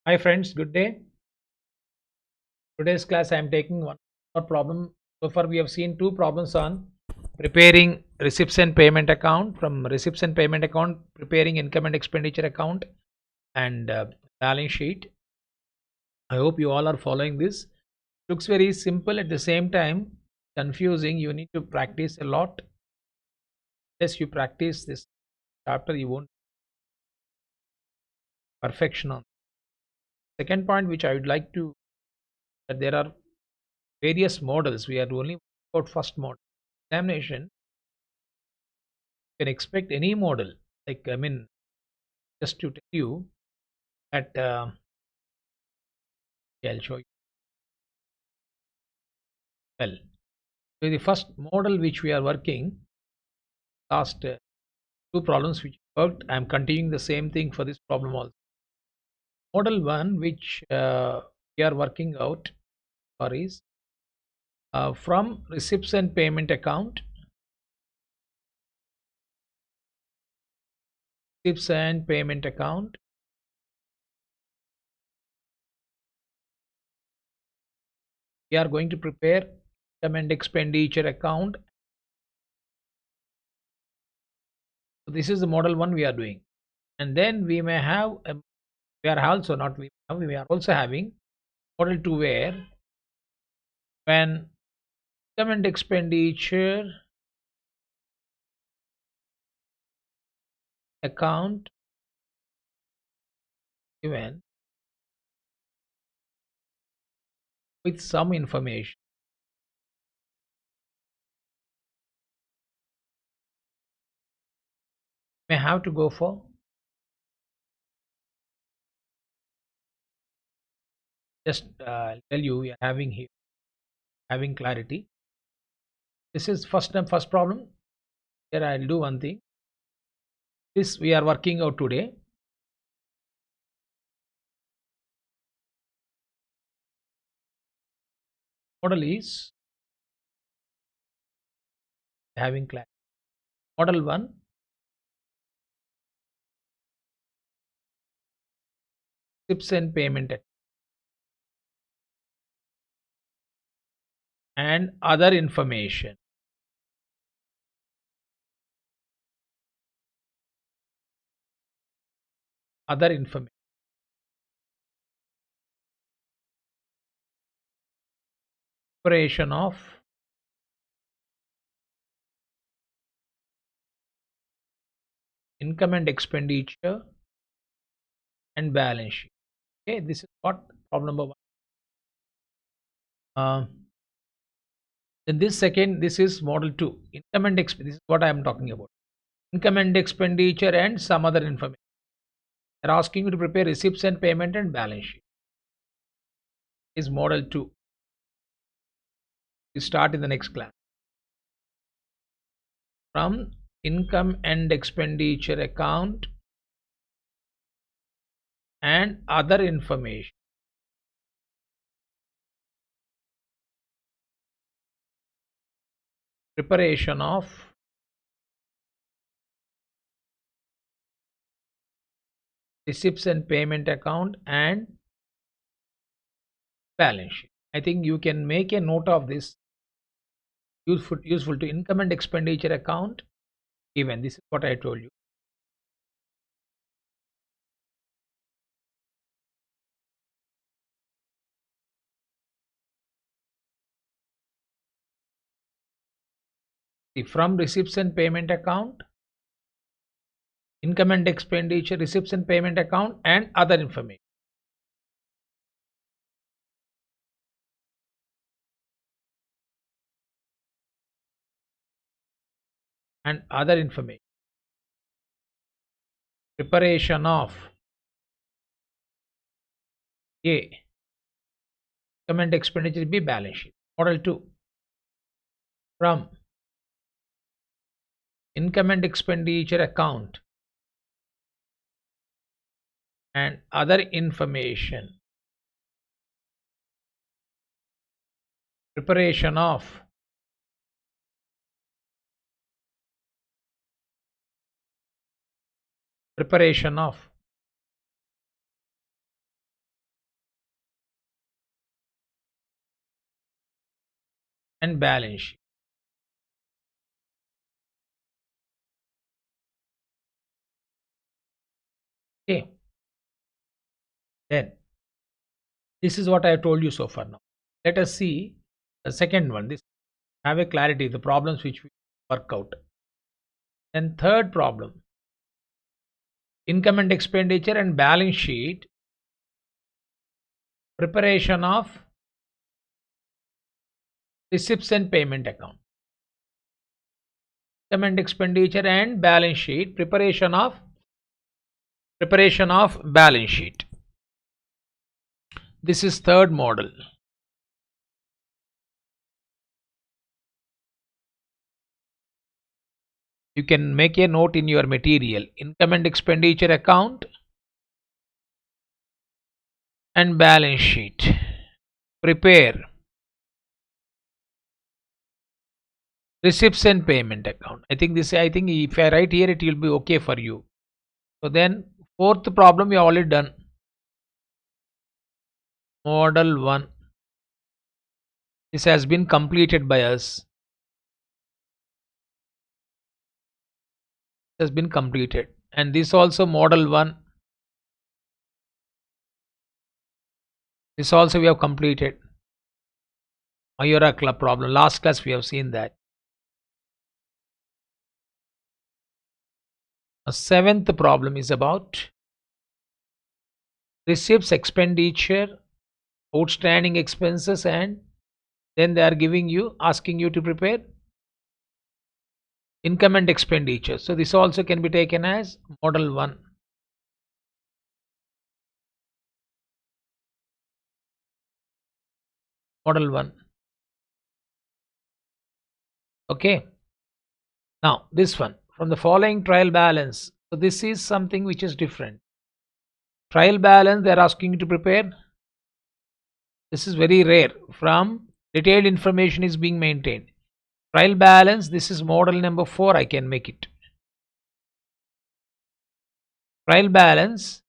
Hi friends, good day. Today's class I am taking one more problem. So far we have seen two problems on preparing receipts and payment account, from receipts and payment account, preparing income and expenditure account and balance sheet. I hope you all are following this. Looks very simple, at the same time confusing. You need to practice a lot. Yes, you practice this chapter, you won't perfection on. Second point which I would like to, that there are various models. We are only about first model. Examination, you can expect any model. Like, I mean, just to tell you that, yeah, I'll show you. Well, so the first model which we are working, last two problems which worked, I am continuing the same thing for this problem also. Model one, which we are working out for, is from receipts and payment account. Receipts and payment account, we are going to prepare income and expenditure account. So this is the model one we are doing, and then we may have we are also not we are also having model 2, where when income and expenditure account given with some information, may have to go for, just I'll tell you, we are having here, having clarity. This is first problem. Here I'll do one thing. This we are working out today. Model is having clarity. Model 1, tips and payment and other information. Other information. Preparation of income and expenditure and balance sheet. Okay, this is what problem number one. Then this second, this is model 2, income and this is what I am talking about. Income and expenditure and some other information. They're asking you to prepare receipts and payment and balance sheet. Is model 2. We start in the next class. From income and expenditure account and other information. Preparation of receipts and payment account and balance sheet. I think you can make a note of this. Useful to income and expenditure account given. This is what I told you. See, from receipts and payment account, income and expenditure, receipts and payment account and other information. And other information. Preparation of A. Income and expenditure, B. Balance sheet. Model 2. From income and expenditure account and other information. Preparation of and balance sheet. Okay, then this is what I have told you so far. Now let us see the second one. This have a clarity the problems which we work out. Then third problem, income and expenditure and balance sheet, preparation of receipts and payment account. Income and expenditure and balance sheet, preparation of balance sheet. This is third model. You can make a note in your material. Income and expenditure account and balance sheet. Prepare receipts and payment account. I think if I write here it will be okay for you. So then fourth problem we have already done. Model 1. This has been completed by us. Has been completed, and this also model 1. This also we have completed. Mayura club problem. Last class we have seen that. A seventh problem is about receipts, expenditure, outstanding expenses, and then they are asking you to prepare income and expenditure. So this also can be taken as model 1. Model 1. Okay. Now this one, from the following trial balance. So this is something which is different. Trial balance they are asking you to prepare. This is very rare. From detailed information is being maintained. Trial balance, this is model number 4. I can make it. Trial balance,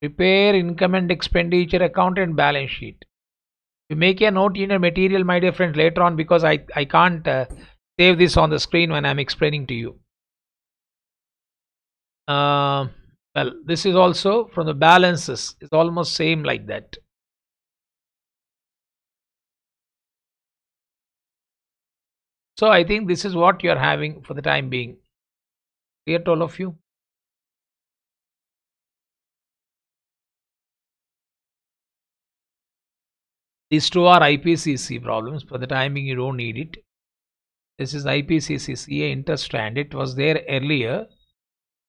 prepare income and expenditure account and balance sheet. You make a note in your material, my dear friends, later on, because I can't save this on the screen when I'm explaining to you. Well, this is also from the balances. It's almost same like that. So I think this is what you are having for the time being. Clear to all of you? These two are IPCC problems. For the time being, you don't need it. This is IPCC CA interest strand. It was there earlier.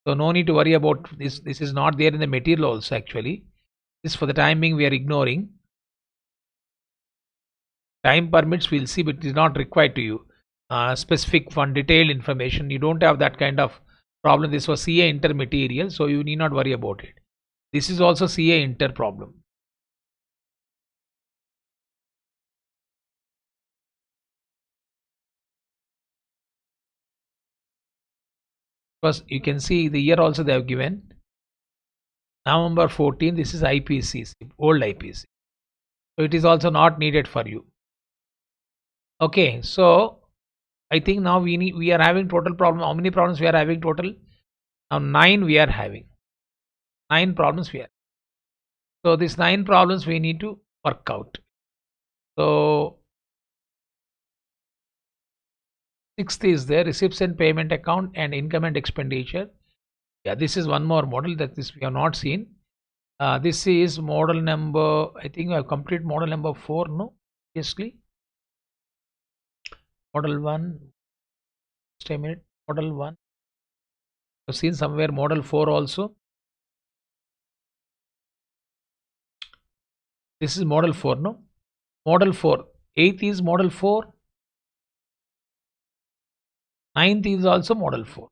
So no need to worry about this. This is not there in the material also actually. This for the time being we are ignoring. Time permits we'll see, but it is not required to you. Specific one, detailed information. You don't have that kind of problem. This was CA inter material, so you need not worry about it. This is also CA inter problem. Because you can see the year also they have given. November 14, this is IPCC, old IPC. So it is also not needed for you. Okay, so I think now we are having total problem. How many problems we are having total? Now 9 we are having. 9 problems we are. So these 9 problems we need to work out. So 6th is there, receipts and payment account and income and expenditure. Yeah, this is one more model that this we have not seen. This is model number, I think I have completed model number 4, no? Basically. Model 1, just a minute, model 1. I've seen somewhere model 4 also. This is model 4, no? Model 4. 8th is model 4. 9th is also model 4.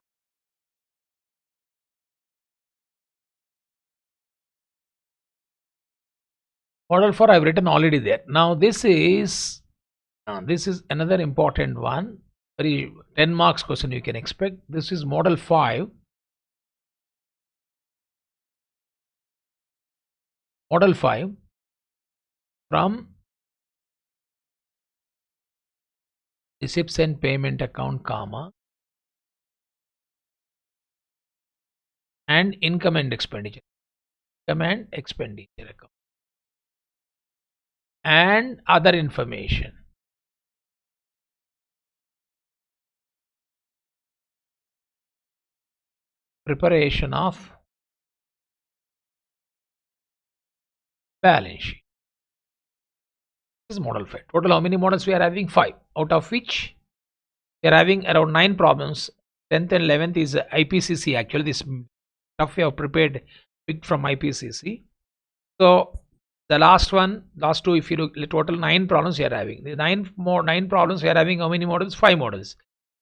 Model 4 I've written already there. Now this is another important one. Very 10 marks question you can expect. This is model 5. Model 5. from receipts and payment account, comma, and income and expenditure account, and other information. Preparation of balance sheet. This is model 5. Total how many models we are having? 5, out of which we are having around 9 problems. 10th and 11th is IPCC. Actually, this stuff we have prepared picked from IPCC. So the last two, if you look, total 9 problems we are having. The 9 problems we are having. How many models? 5 models.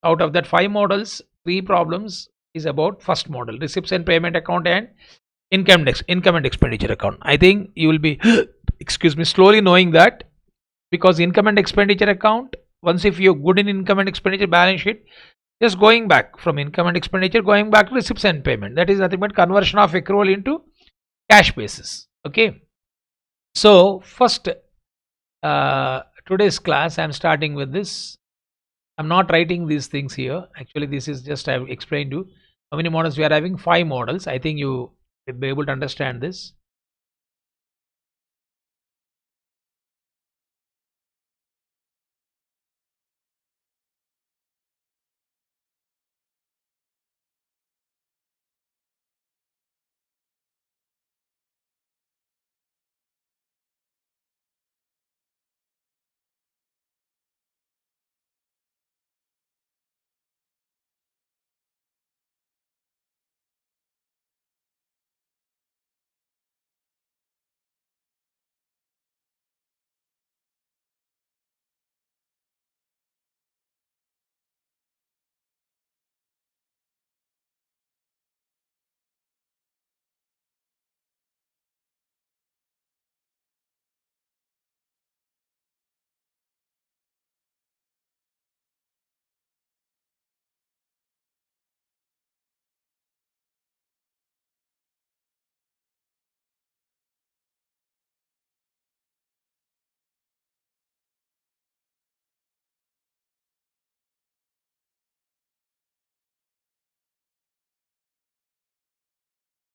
Out of that 5 models, 3 problems is about first model, receipts and payment account, and income and expenditure account. I think you will be excuse me, slowly knowing that, because income and expenditure account, once if you're good in income and expenditure balance sheet, just going back from income and expenditure, going back to receipts and payment, that is nothing but conversion of accrual into cash basis. Okay, so first today's class I'm starting with this. I'm not writing these things here. Actually, this is just I've explained you how many models we are having. 5 models. I think you will be able to understand this.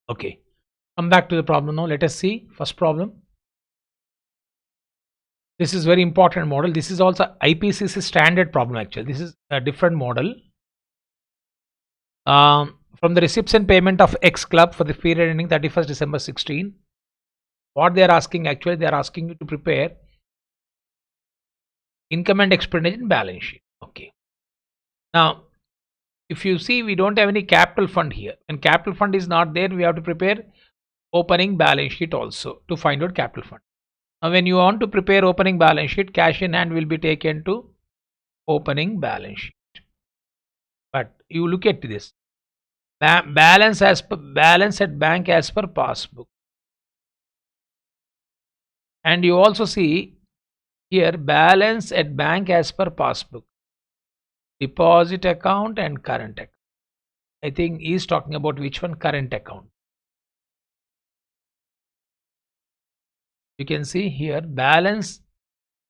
Okay, come back to the problem now. Let us see first problem. This is very important model. This is also IPCC standard problem. Actually, this is a different model. From the receipts and payment of X Club for the period ending 31st December 16, what they are asking, actually they are asking you to prepare income and expenditure balance sheet. Okay, now if you see, we don't have any capital fund here. When capital fund is not there, we have to prepare opening balance sheet also to find out capital fund. Now when you want to prepare opening balance sheet, cash in hand will be taken to opening balance sheet. But you look at this, balance at bank as per passbook, and you also see here balance at bank as per passbook, deposit account and current account. I think he is talking about which one? Current account. You can see here balance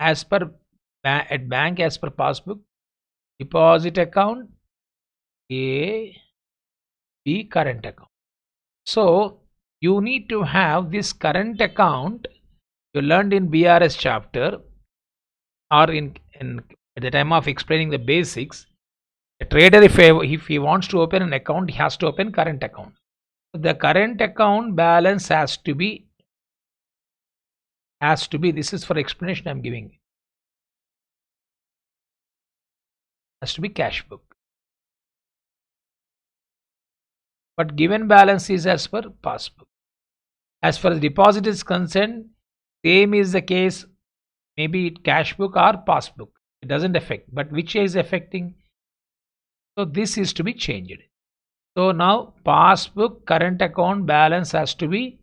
as per at bank as per passbook, deposit account, A, B, current account. So you need to have this current account. You learned in BRS chapter, or in at the time of explaining the basics. A trader, if he wants to open an account, he has to open current account. The current account balance has to be, this is for explanation I'm giving, has to be cash book. But given balance is as per passbook. As far as deposit is concerned, same is the case, maybe cash book or passbook. It doesn't affect, but which is affecting? So this is to be changed. So now passbook current account balance has to be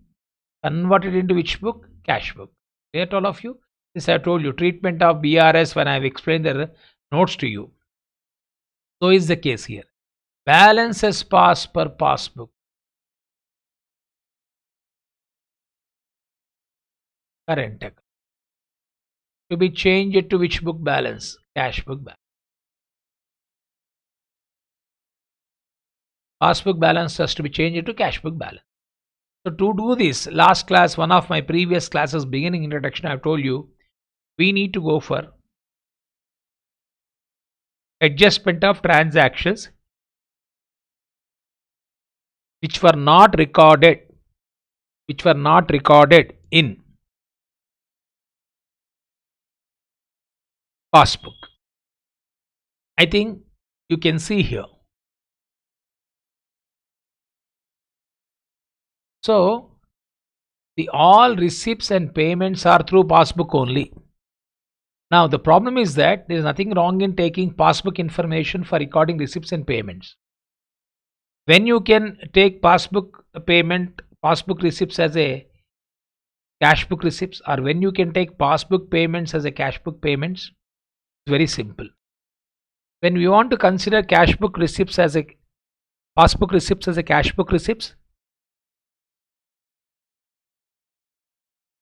converted into which book? Cash book. Clear to all of you? This I told you, treatment of BRS when I have explained the notes to you. So is the case here. Balance as pass per passbook. Current account. to be changed to which book balance? Cash book balance. Passbook balance has to be changed to cash book balance. So to do this, last class, one of my previous classes beginning introduction, I have told you, we need to go for adjustment of transactions which were not recorded in passbook. I think you can see here. So the all receipts and payments are through passbook only. Now the problem is that there is nothing wrong in taking passbook information for recording receipts and payments. When you can take passbook receipts as a cash book receipts, or when you can take passbook payments as a cash book payments, it's very simple. When we want to consider cash book receipts as a passbook receipts as a cash book receipts,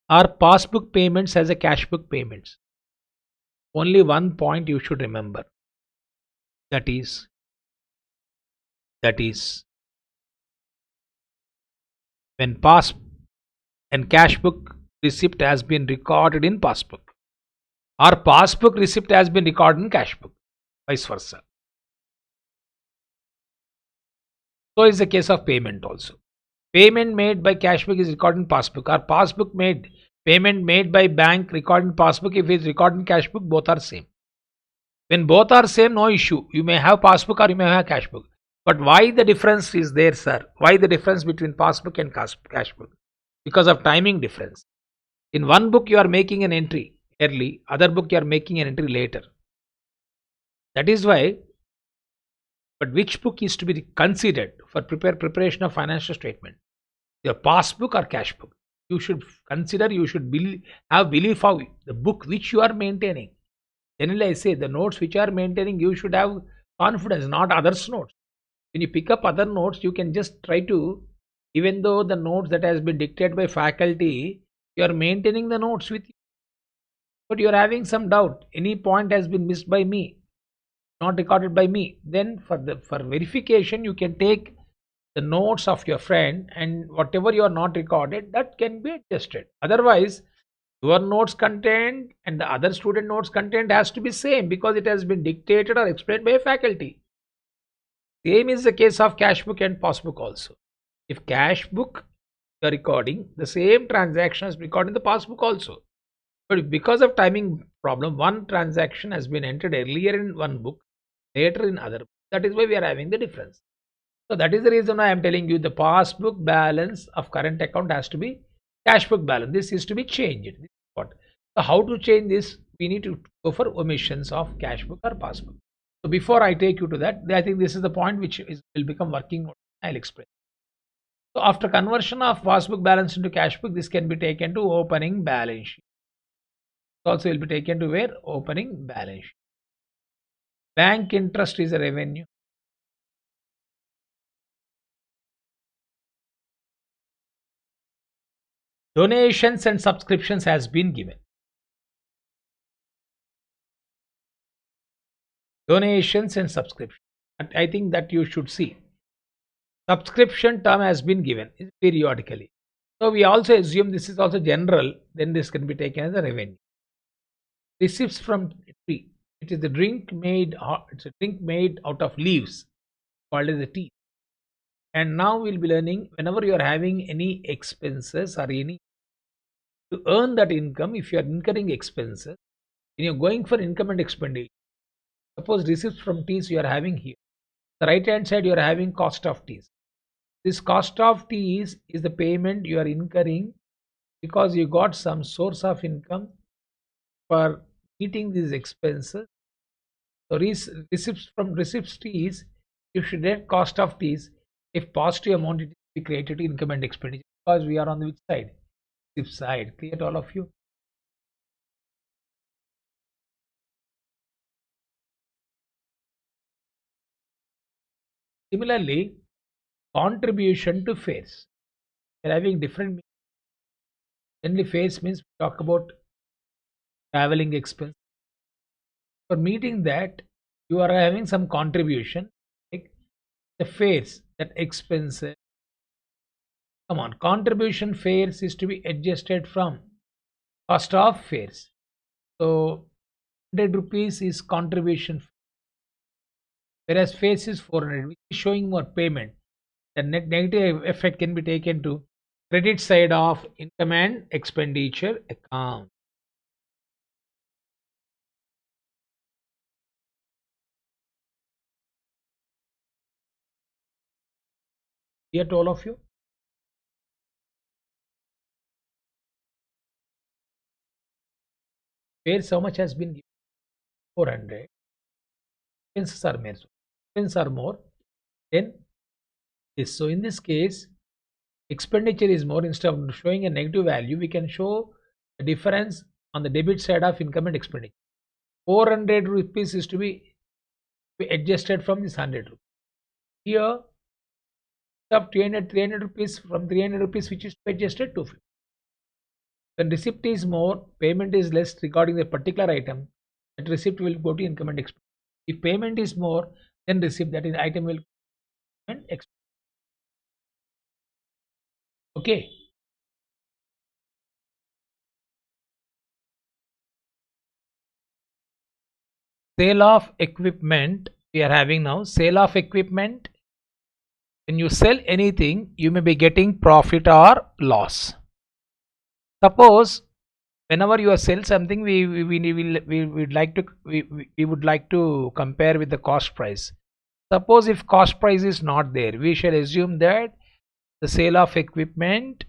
or passbook payments as a cash book payments, only one point you should remember, that is when pass and cash book receipt has been recorded in passbook, or passbook receipt has been recorded in cash book, vice versa. So is the case of payment also. Payment made by cash book is recorded in passbook, or payment made by bank recorded in passbook. If it is recorded in cash book, both are same. When both are same, no issue. You may have passbook or you may have cash book. But why the difference is there, sir? Why the difference between passbook and cash book? Because of timing difference. In one book you are making an entry early, other book you are making an entry later. That is why. But which book is to be considered for preparation of financial statement? Your passbook or cash book? You should consider, you should have belief of the book which you are maintaining. Generally I say the notes which you are maintaining, you should have confidence, not others' notes. When you pick up other notes, you can just try to, even though the notes that has been dictated by faculty, you are maintaining the notes with you, but you are having some doubt, any point has been missed by me, not recorded by me, then for verification you can take the notes of your friend, and whatever you are not recorded, that can be adjusted. Otherwise your notes content and the other student notes content has to be same, because it has been dictated or explained by a faculty. Same is the case of cash book and passbook also. If cash book you are recording, the same transaction is recorded in the passbook also. But because of timing problem, one transaction has been entered earlier in one book, later in other book. That is why we are having the difference. So that is the reason why I am telling you the passbook balance of current account has to be cash book balance. This is to be changed. This is what. So how to change this? We need to go for omissions of cash book or passbook. So before I take you to that, I think this is the point which will become working. I'll explain. So after conversion of passbook balance into cash book, this can be taken to opening balance sheet. Also will be taken to where? Opening balance sheet. Bank interest is a revenue. Donations and subscriptions has been given. Donations and subscription. I think that you should see. Subscription term has been given periodically. So we also assume this is also general, then this can be taken as a revenue. Receipts from tree. It is the drink made. It's a drink made out of leaves, called as a tea. And now we'll be learning, whenever you are having any expenses or any to earn that income, if you are incurring expenses, when you're going for income and expenditure, suppose receipts from teas you are having here. The right hand side you are having cost of teas. This cost of teas is the payment you are incurring because you got some source of income for meeting these expenses. So receipts from teas, you should get cost of teas. If positive amount, it will be created to income and expenditure, because we are on the which side? Receipt side. Clear to all of you? Similarly, contribution to fairs. We are having different. Generally, fairs means we talk about traveling expense. For meeting that, you are having some contribution, like the fares, that expenses. Come on, contribution fares is to be adjusted from cost of fares. So 100 rupees is contribution, whereas fares is 400, which is showing more payment. The net negative effect can be taken to credit side of income and expenditure account. Here to all of you. Fares how much has been given? 400. Expenses are more. Expenses are more than this. So in this case, expenditure is more. Instead of showing a negative value, we can show the difference on the debit side of income and expenditure. 400 rupees is to be adjusted from this 100 rupees. Here, of 300 rupees, from 300 rupees which is adjusted to 250. When receipt is more, payment is less regarding the particular item, that receipt will go to income and expense. If payment is more, then receipt, that is item will and expense. Okay. Sale of equipment we are having now. Sale of equipment. When you sell anything, you may be getting profit or loss. Suppose whenever you sell something, we would like to compare with the cost price. Suppose if cost price is not there, we shall assume that the sale of equipment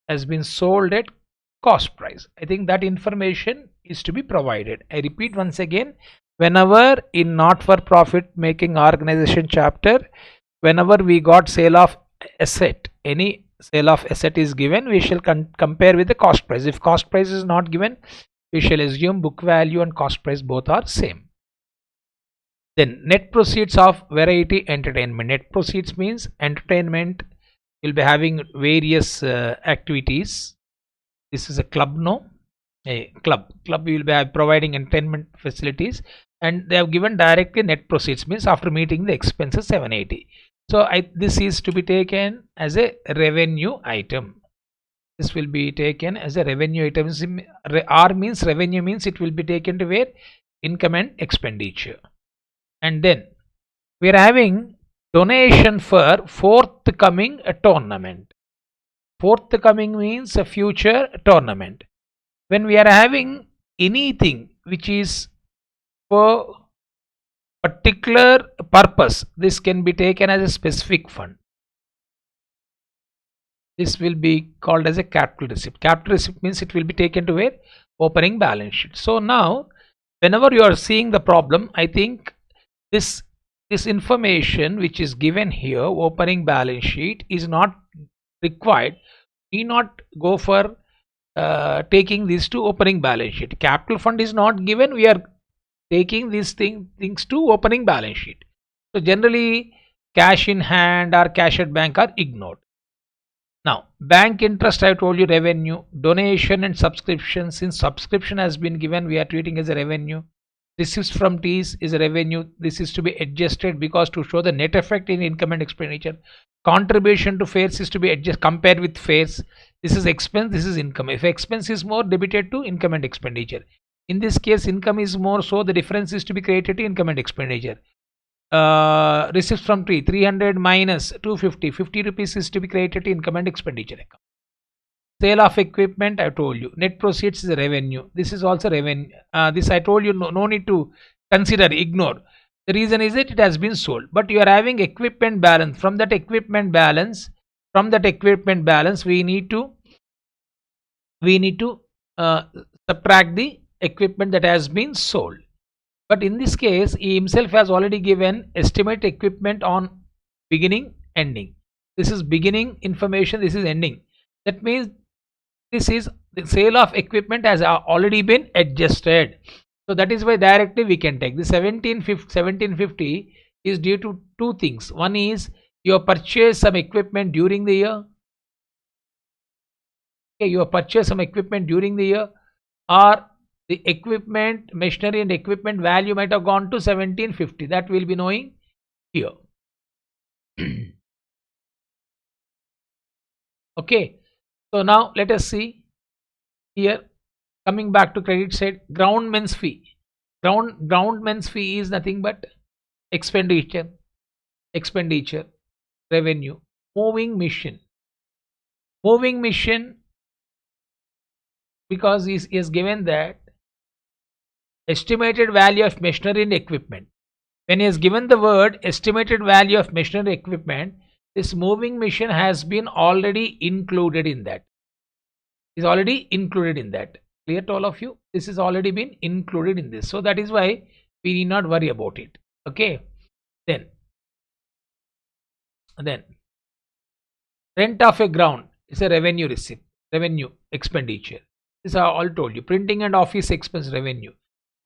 has been sold at cost price. I think that information is to be provided. I repeat once again, whenever in not for profit making organization chapter, whenever we got sale of asset, any sale of asset is given, we shall compare with the cost price. If cost price is not given, we shall assume book value and cost price both are same. Then net proceeds of variety entertainment. Net proceeds means entertainment will be having various activities. This is a club, no? A club will be providing entertainment facilities, and they have given directly net proceeds, means after meeting the expenses 780. So this is to be taken as a revenue item. This will be taken as a revenue item. R means revenue, means it will be taken to where? Income and expenditure. And then we are having donation for forthcoming tournament. Forthcoming means a future tournament. When we are having anything which is for particular purpose, this can be taken as a specific fund. This will be called as a capital receipt. Capital receipt means it will be taken to where? Opening balance sheet. So now whenever you are seeing the problem, I think this information which is given here, opening balance sheet, is not required. We not go for taking this to opening balance sheet. Capital fund is not given, we are taking these things to opening balance sheet. So generally cash in hand or cash at bank are ignored. Now bank interest, I told you revenue. Donation and subscription, since subscription has been given, we are treating as a revenue. Receipts from teas is a revenue. This is to be adjusted because to show the net effect in income and expenditure. Contribution to fares is to be adjusted, compared with fares. This is expense, this is income. If expense is more, debited to income and expenditure. In this case, income is more, so the difference is to be created to income and expenditure. Receipts from tree, 300 minus 250, 50 rupees is to be created to income and expenditure account. Sale of equipment, I told you. Net proceeds is a revenue. This is also revenue. This I told you, no need to consider, ignore. The reason is that it has been sold. But you are having equipment balance. From that equipment balance, we need to subtract the equipment that has been sold. But in this case, he himself has already given estimate equipment on beginning, ending. This is beginning information, this is ending. That means this is the sale of equipment has already been adjusted. So that is why directly we can take the 1750 is due to two things. One is you have purchased some equipment during the year. Okay, you have purchased some equipment during the year, or The equipment, machinery and equipment value might have gone to 1750. That we'll be knowing here. Okay. So now let us see here. Coming back to credit side, groundman's fee. Groundman's fee is nothing but expenditure, revenue. Moving mission, because he is given that estimated value of machinery and equipment. When he has given the word estimated value of machinery and equipment, this moving mission has been already included in that. Is already included in that. Clear to all of you? This has already been included in this. So that is why we need not worry about it. Okay. Then rent of a ground is a revenue receipt, revenue expenditure. This I all told you. Printing and office expense revenue.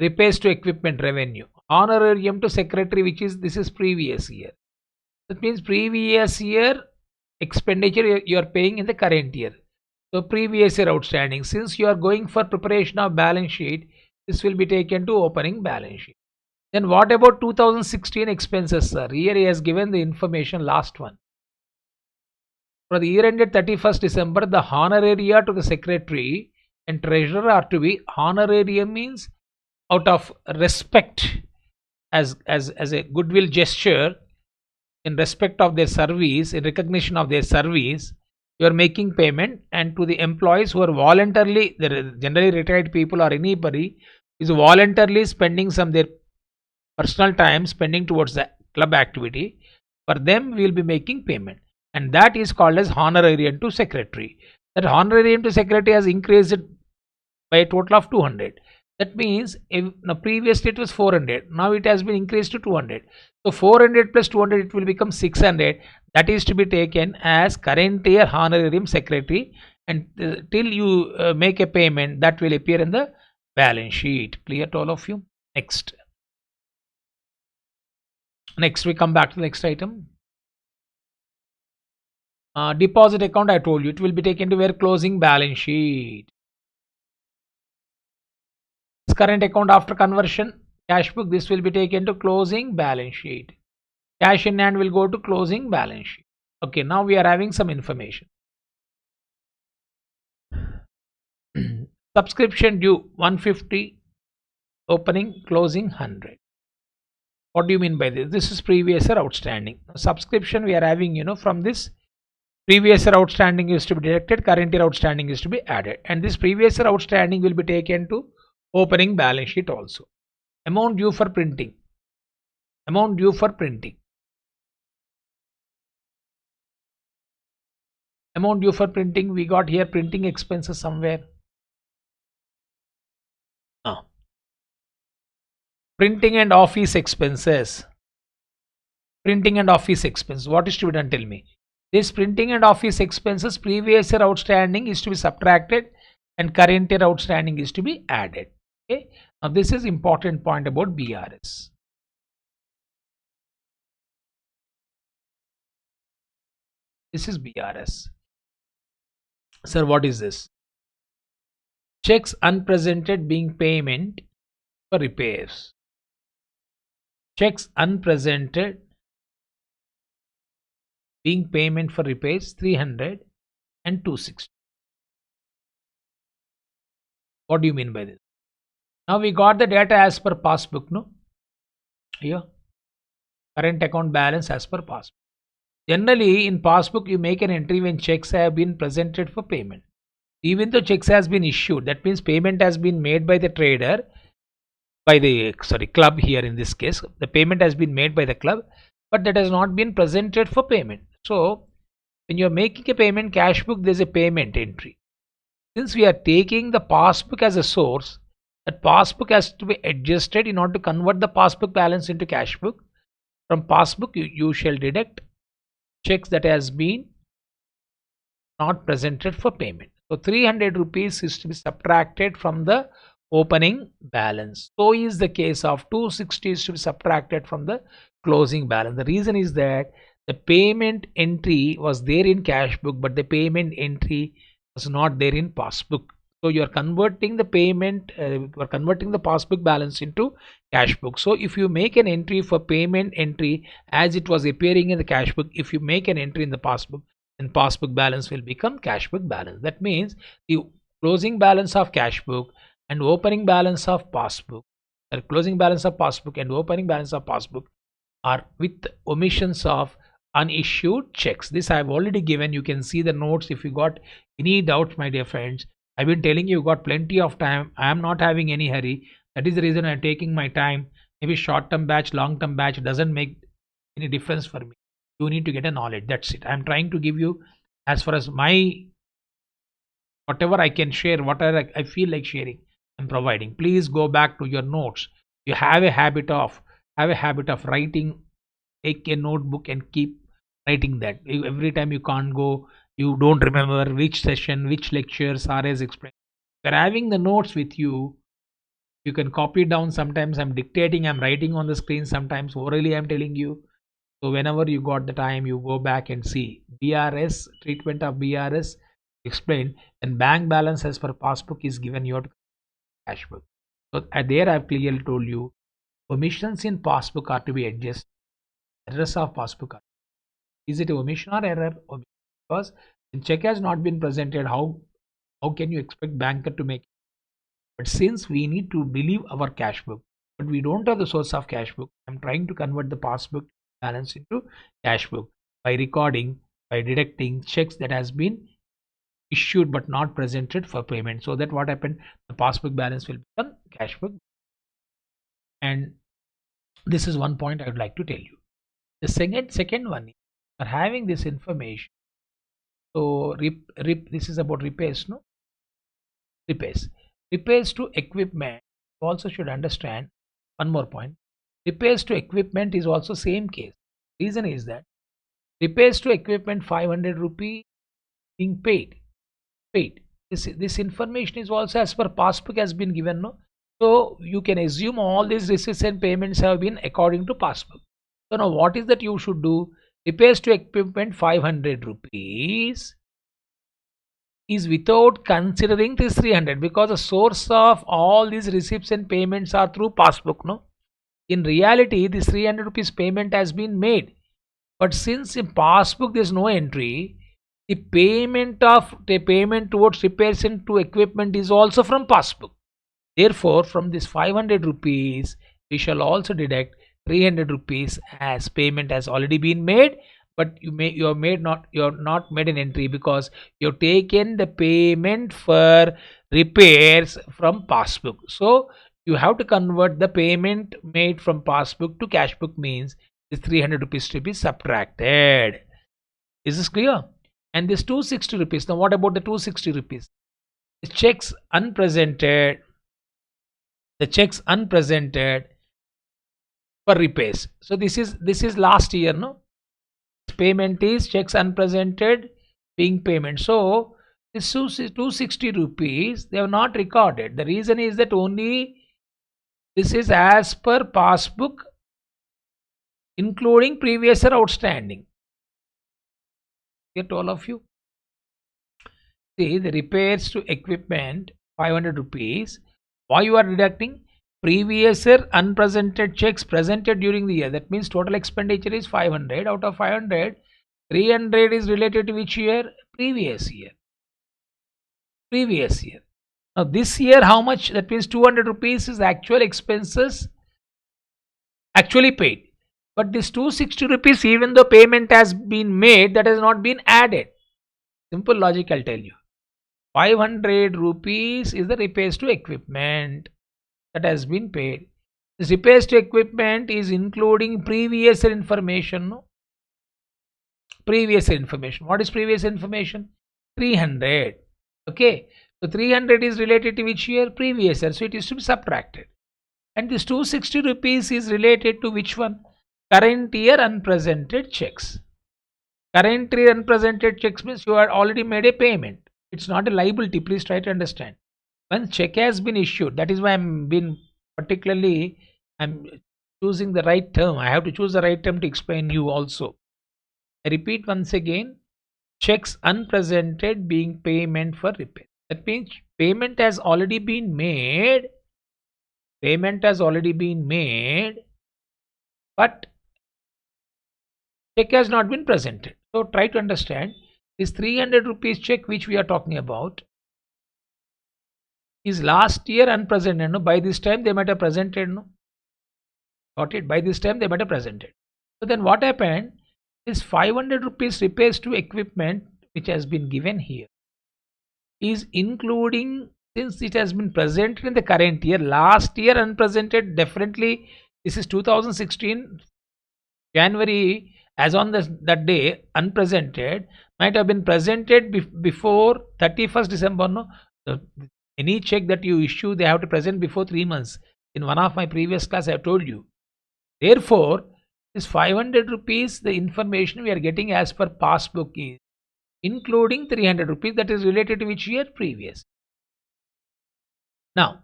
Repairs to equipment revenue. Honorarium to secretary, which is this is previous year. That means previous year expenditure you are paying in the current year. So previous year outstanding. Since you are going for preparation of balance sheet, this will be taken to opening balance sheet. Then what about 2016 expenses, sir? Here he has given the information, last one. For the year ended 31st December, the honoraria to the secretary and treasurer are to be, honorarium means out of respect, as a goodwill gesture, in respect of their service, in recognition of their service, you are making payment. And to the employees who are voluntarily, generally retired people or anybody is voluntarily spending some their personal time spending towards the club activity, for them we will be making payment, and that is called as honorarium to secretary. That honorarium to secretary has increased by a total of 200. That means if previously it was 400, now it has been increased to 200. So 400 plus 200, it will become 600. That is to be taken as current year honorarium secretary, and till you make a payment, that will appear in the balance sheet. Clear to all of you? Next we come back to the next item. Deposit account, I told you it will be taken to where? Closing balance sheet. Current account after conversion, cash book, this will be taken to closing balance sheet. Cash in hand will go to closing balance sheet. Okay, now we are having some information. Subscription due 150, opening, closing 100. What do you mean by this? This is previous year outstanding. Subscription we are having, from this previous year outstanding is to be deducted, current year outstanding is to be added, and this previous year outstanding will be taken to opening balance sheet also. Amount due for printing. Amount due for printing. Amount due for printing, we got here printing expenses somewhere. Printing and office expenses. Printing and office expenses. What is to be done? Tell me. This printing and office expenses, previous year outstanding is to be subtracted and current year outstanding is to be added. Okay. Now this is important point about BRS. This is BRS. Sir, what is this? Checks unpresented being payment for repairs. Checks unpresented being payment for repairs 300 and 260. What do you mean by this? Now we got the data as per passbook, no? Here, current account balance as per passbook. Generally in passbook you make an entry when checks have been presented for payment. Even though checks has been issued, that means payment has been made by the trader, by the club. Here in this case the payment has been made by the club, but that has not been presented for payment. So when you are making a payment cash book, there is a payment entry. Since we are taking the passbook as a source, that passbook has to be adjusted in order to convert the passbook balance into cash book. From passbook you shall deduct checks that has been not presented for payment. So 300 rupees is to be subtracted from the opening balance. So is the case of 260 is to be subtracted from the closing balance. The reason is that the payment entry was there in cash book, but the payment entry was not there in passbook. So you are converting the payment, you are converting the passbook balance into cash book. So if you make an entry for payment entry as it was appearing in the cash book, if you make an entry in the passbook, then passbook balance will become cash book balance. That means the closing balance of cash book and opening balance of passbook, or closing balance of passbook and opening balance of passbook are with omissions of unissued checks. This I have already given. You can see the notes if you got any doubts, my dear friends. I've been telling you, got plenty of time. I am not having any hurry. That is the reason I'm taking my time. Maybe short term batch, long term batch doesn't make any difference for me. You need to get a knowledge. That's it. I'm trying to give you as far as my whatever I can share, whatever I feel like sharing, I'm providing. Please go back to your notes. You have a habit of writing. Take a notebook and keep writing that. Every time you can't go, you don't remember which session, which lecture Sar has explained. You're having the notes with you. You can copy it down. Sometimes I'm dictating, I'm writing on the screen. Sometimes orally I'm telling you. So whenever you got the time, you go back and see BRS, treatment of BRS explained, and bank balance as per passbook is given your cash book. So there I've clearly told you omissions in passbook are to be adjusted. Errors of passbook are. Is it omission or error? Because the check has not been presented, how can you expect banker to make it? But since we need to believe our cash book, but we don't have the source of cash book, I'm trying to convert the passbook balance into cash book by deducting checks that has been issued but not presented for payment. So that what happened, the passbook balance will become cash book. And this is one point I would like to tell you. The second one is for having this information. So this is about repairs, no? Repairs to equipment. You also should understand one more point. Repairs to equipment is also same case. Reason is that repairs to equipment 500 rupee being paid. This information is also as per passbook has been given, no? So you can assume all these receipts and payments have been according to passbook. So now what is that you should do? Repairs to equipment 500 rupees is without considering this 300, because the source of all these receipts and payments are through passbook, no? In reality, this 300 rupees payment has been made, but since in passbook there is no entry, the payment towards repairs into equipment is also from passbook. Therefore, from this 500 rupees, we shall also deduct 300 rupees as payment has already been made, but you have not made an entry because you've taken the payment for repairs from passbook. So you have to convert the payment made from passbook to cash book, means this 300 rupees to be subtracted. Is this clear? And this 260 rupees, now what about the 260 rupees? The checks unpresented for repairs. So this is last year, no? Payment is checks unpresented being payment. So this 260 rupees they have not recorded. The reason is that only this is as per passbook including previous year outstanding. Get all of you. See, the repairs to equipment 500 rupees. Why you are deducting? Previous year unpresented checks presented during the year. That means total expenditure is 500. Out of 500, 300 is related to which year? Previous year. Now this year how much? That means 200 rupees is actual expenses actually paid. But this 260 rupees, even though payment has been made, that has not been added. Simple logic, I'll tell you. 500 rupees is the repairs to equipment that has been paid. This repairs to equipment is including previous year information. No? Previous year information. What is previous information? 300. Okay. So 300 is related to which year? Previous year. So it is to be subtracted. And this 260 rupees is related to which one? Current year unpresented checks. Current year unpresented checks means you had already made a payment. It's not a liability. Please try to understand. When check has been issued, that is why I'm choosing the right term. I have to choose the right term to explain you also. I repeat once again, checks unpresented being payment for repair. That means payment has already been made, but check has not been presented. So try to understand, this 300 rupees check which we are talking about is last year unpresented. No? By this time they might have presented. No? Got it? By this time they might have presented. So then what happened? This 500 rupees repairs to equipment which has been given here is including, since it has been presented in the current year, last year unpresented, definitely this is 2016 January, as on that day unpresented, might have been presented before 31st December. No, any check that you issue they have to present before 3 months. In one of my previous class I have told you. Therefore this 500 rupees, the information we are getting as per passbook is including 300 rupees, that is related to which year? Previous. Now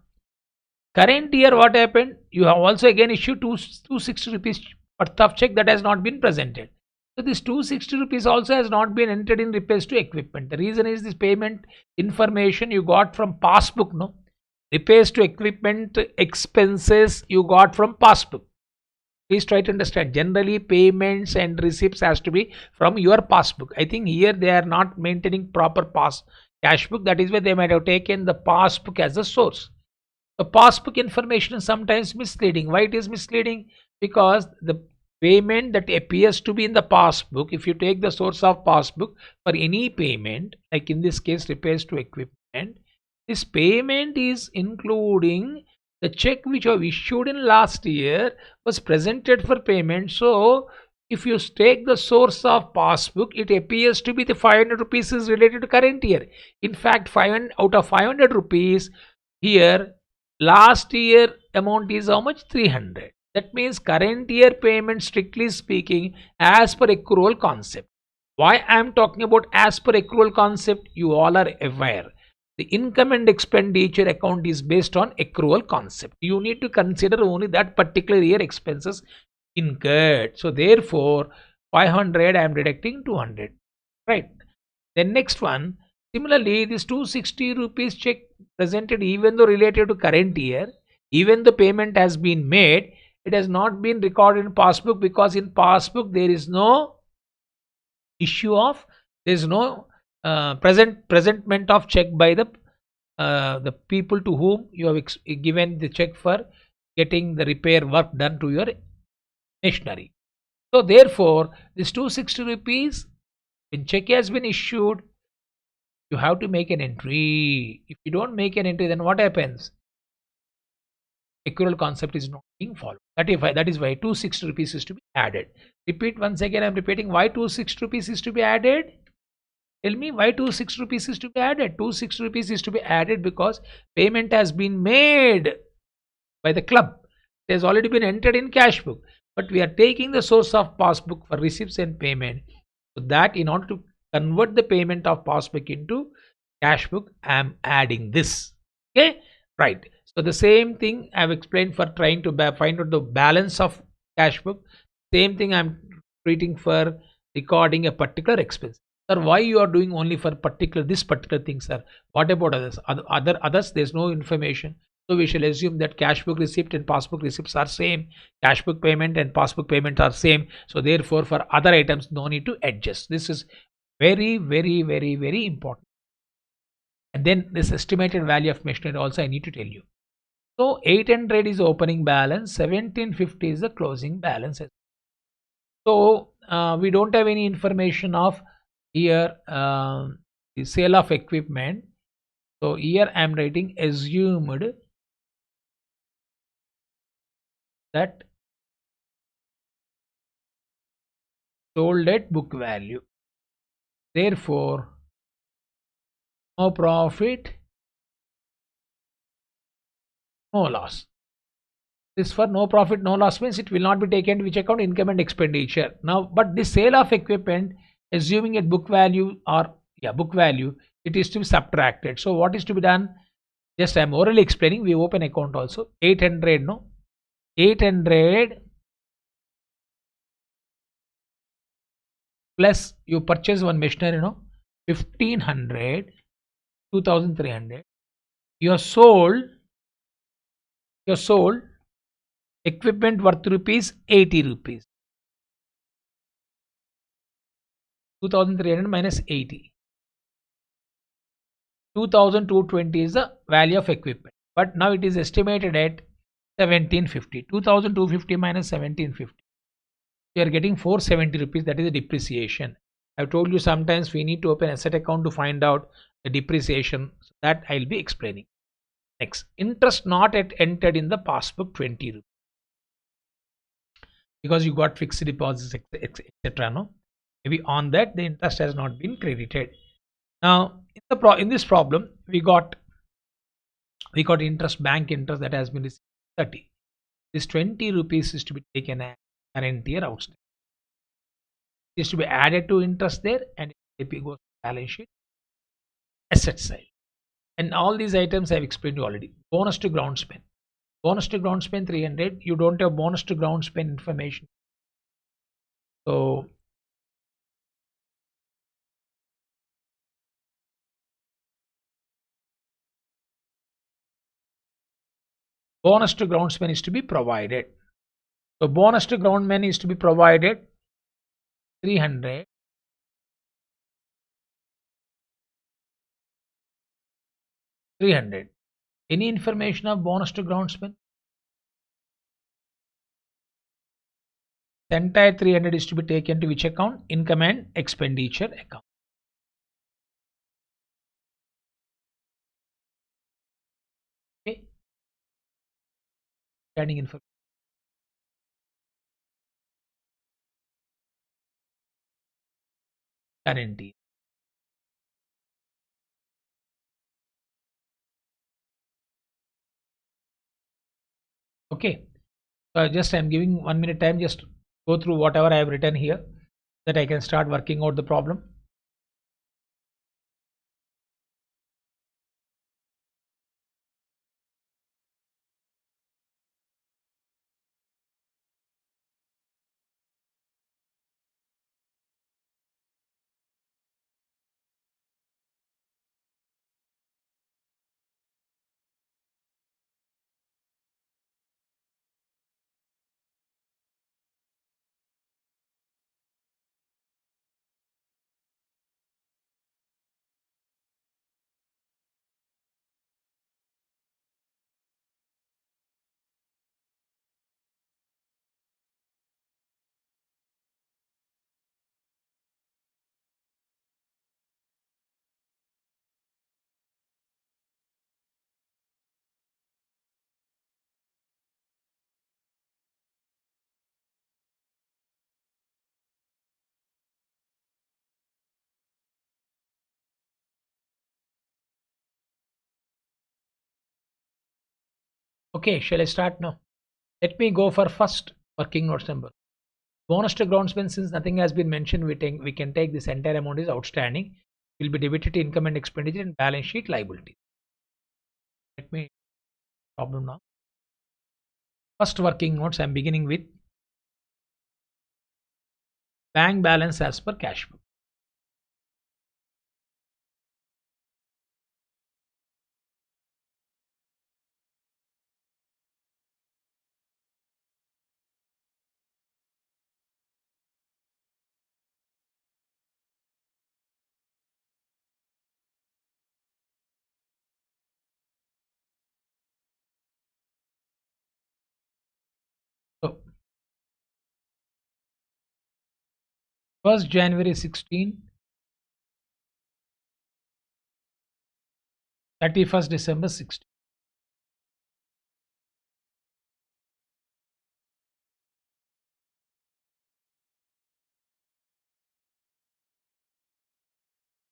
current year, what happened? You have also again issued 260 rupees worth of check that has not been presented. So this 260 rupees also has not been entered in repairs to equipment. The reason is this payment information you got from passbook. No, repairs to equipment expenses you got from passbook. Please try to understand, generally payments and receipts has to be from your passbook. I think here they are not maintaining proper cash book. That is why they might have taken the passbook as a source. The passbook information is sometimes misleading. Why it is misleading? Because the payment that appears to be in the passbook, if you take the source of passbook for any payment, like in this case repairs to equipment, this payment is including the check which was issued in last year was presented for payment. So if you take the source of passbook, it appears to be the 500 rupees is related to current year. In fact, out of 500 rupees here, last year amount is how much? 300. That means current year payment, strictly speaking, as per accrual concept. Why I am talking about as per accrual concept? You all are aware. The income and expenditure account is based on accrual concept. You need to consider only that particular year expenses incurred. So therefore 500 I am deducting 200. Right. Then next one, similarly this 260 rupees check presented, even though related to current year, even the payment has been made, it has not been recorded in passbook, because in passbook there is no issue of, there is no presentment of check by the people to whom you have given the check for getting the repair work done to your machinery. So therefore this 260 rupees, when check has been issued, you have to make an entry. If you don't make an entry, then what happens? Accrual concept is not being followed. That is why 260 rupees is to be added. Repeat once again, I am repeating why 260 rupees is to be added. Tell me why 260 rupees is to be added. 260 rupees is to be added because payment has been made by the club. It has already been entered in cash book. But we are taking the source of passbook for receipts and payment. So that in order to convert the payment of passbook into cash book, I am adding this. Okay, right. So the same thing I have explained for trying to find out the balance of cash book. Same thing I am treating for recording a particular expense. Sir, why you are doing only for this particular thing, sir? What about others? Others, there is no information. So we shall assume that cash book receipt and passbook receipts are same. Cash book payment and passbook payment are same. So therefore, for other items, no need to adjust. This is very, very, very, very important. And then this estimated value of machinery also I need to tell you. So 800 is opening balance, 1750 is the closing balance. So we don't have any information of here the sale of equipment. So here I am writing assumed that sold at book value. Therefore no profit, no loss. This for no profit no loss means it will not be taken to which account? Income and expenditure. Now but the sale of equipment, assuming at book value or book value, it is to be subtracted. So what is to be done? Just I am orally explaining. We open account also. 800, no, 800 plus you purchase one machinery, no, 1500, 2300 you sold equipment worth rupees 80 rupees. 2300 minus 80. 2220 is the value of equipment, but now it is estimated at 1750. 2250 minus 1750, you are getting 470 rupees. That is the depreciation. I've told you sometimes we need to open asset account to find out the depreciation. So that I'll be explaining. Next, interest not yet entered in the passbook 20 rupees, because you got fixed deposits, etc. No, maybe on that the interest has not been credited. Now in this problem we got interest, bank interest, that has been received 30. This 20 rupees is to be taken as current year outstanding. It is to be added to interest there, and it goes to balance sheet asset side. And all these items I have explained to you already. Bonus to ground spend. Bonus to ground spend 300. You don't have bonus to ground spend information. So bonus to ground spend is to be provided. So bonus to ground spend is to be provided 300. Any information of bonus to ground spend? The entire 300 is to be taken to which account? Income and expenditure account. Okay. Standing information. Current year. Okay. So just I'm giving 1 minute time, just go through whatever I have written here, that I can start working out the problem. Okay, shall I start now? Let me go for first working notes number. Bonus to ground spend, since nothing has been mentioned, we can take this entire amount is outstanding. Will be debited to income and expenditure and balance sheet liability. Let me problem now. First working notes, I am beginning with bank balance as per cash book. So 1st January 16, 31st December 16.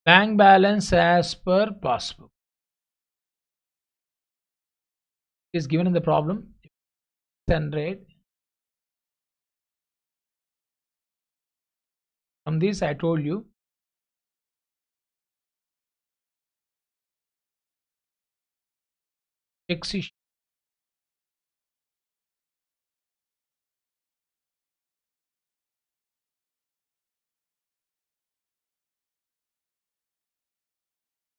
Bank balance as per passbook is given in the problem. 600. From this I told you checks issue,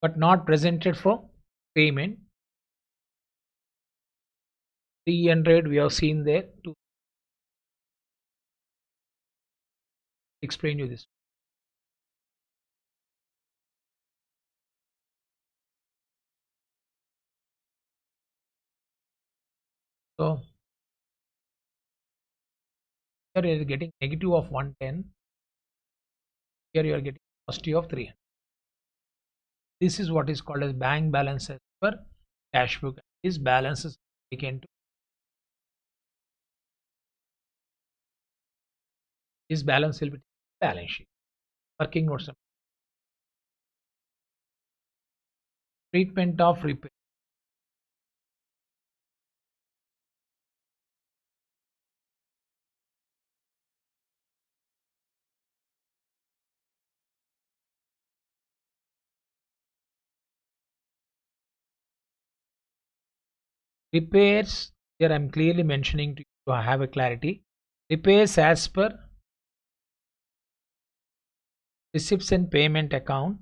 but not presented for payment. 300 we have seen there to explain you this. So here you are getting negative of 110. Here you are getting positive of 300. This is what is called as bank balance as per cash book. This balance is taken to this balance will be balance sheet. Working notes. Treatment of repair. Repairs, here I am clearly mentioning to have a clarity. Repairs as per receipts and payment account.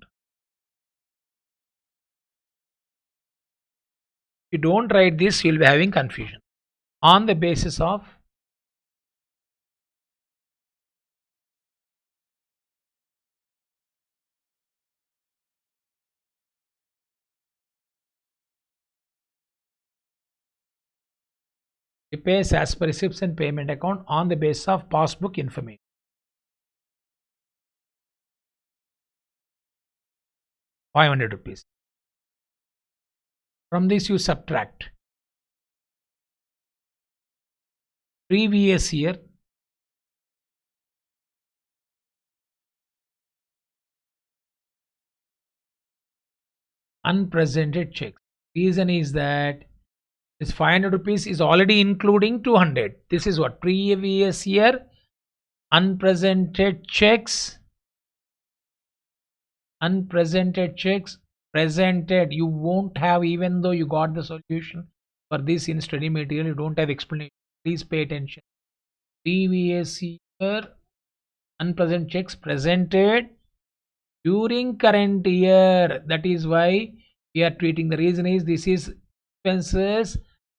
If you don't write this, you will be having confusion. On the basis of repairs as per receipts and payment account on the basis of passbook information. ₹500. From this you subtract previous year unpresented checks. Reason is that this ₹500 is already including 200. This is what previous year unpresented checks. Unpresented checks presented. You won't have, even though you got the solution for this in study material, you don't have explanation. Please pay attention. Previous year unpresent checks presented during current year. That is why we are treating. The reason is this is expenses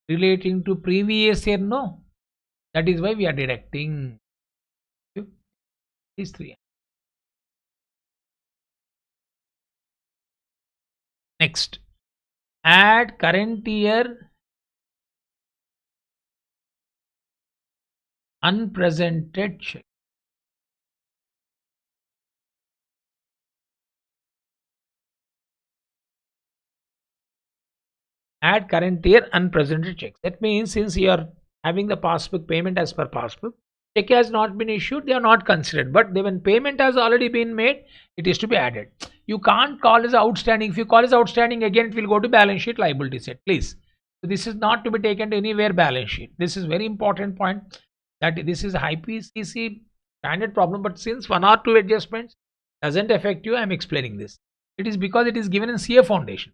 relating to previous year. No, that is why we are deducting these three. Next, add current year unpresented check. Add current year unpresented checks. That means since you are having the passbook payment as per passbook, check has not been issued, they are not considered. But when payment has already been made, it is to be added. You can't call as outstanding. If you call as outstanding, again it will go to balance sheet liability set. Please. So this is not to be taken to anywhere balance sheet. This is very important point, that this is IPCC standard problem. But since one or two adjustments doesn't affect you, I am explaining this. It is because it is given in CA foundation.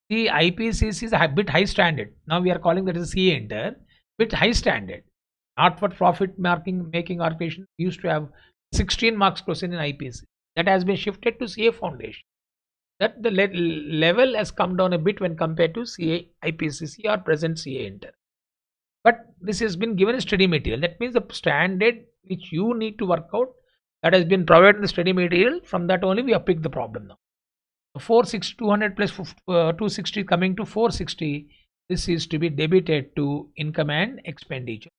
The IPCC is a bit high standard. Now we are calling that as CA Inter, bit high standard. Not for profit making organization used to have 16 marks question in IPCC. That has been shifted to CA foundation. That the level has come down a bit when compared to CA IPCC or present CA Inter. But this has been given a study material. That means the standard which you need to work out, that has been provided in the study material. From that only we have picked the problem now. 460 200 plus 260 coming to 460. This is to be debited to income and expenditure.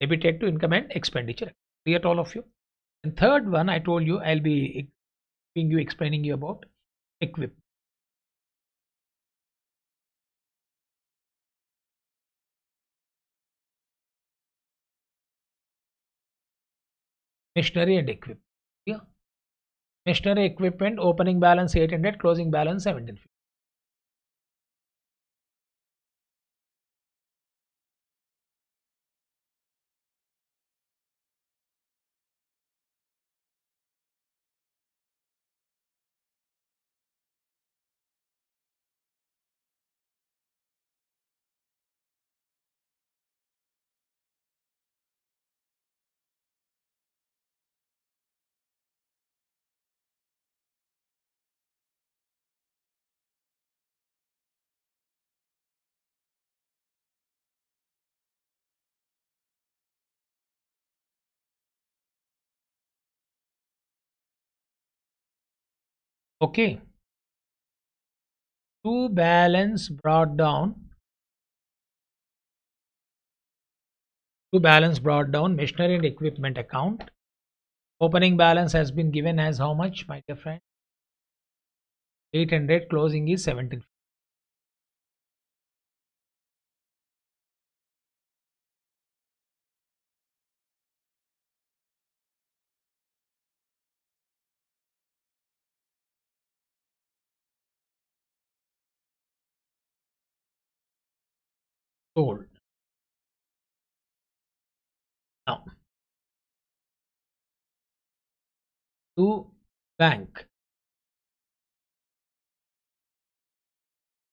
Debited to income and expenditure. Clear to all of you? And third one, I told you I'll be explaining you about equipment. Machinery and equipment. Yeah. Machinery equipment opening balance 800, closing balance 1750. Okay. To balance brought down machinery and equipment account. Opening balance has been given as how much, my dear friend? 800. Closing is 17. Sold. Now, to bank,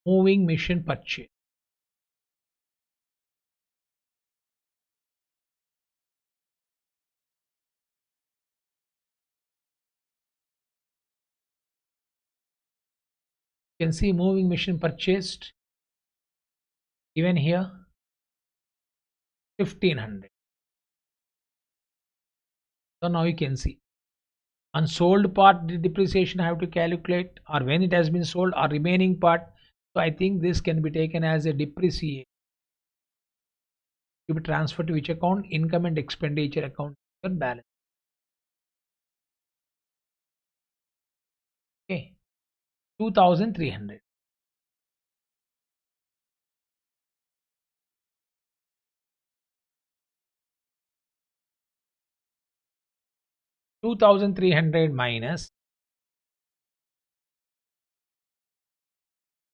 moving machine purchase. You can see moving machine purchased even here 1500. So now you can see unsold part depreciation I have to calculate, or when it has been sold, or remaining part. So I think this can be taken as a depreciation to be transferred to which account? Income and expenditure account balance. Okay, 2300. 2300 minus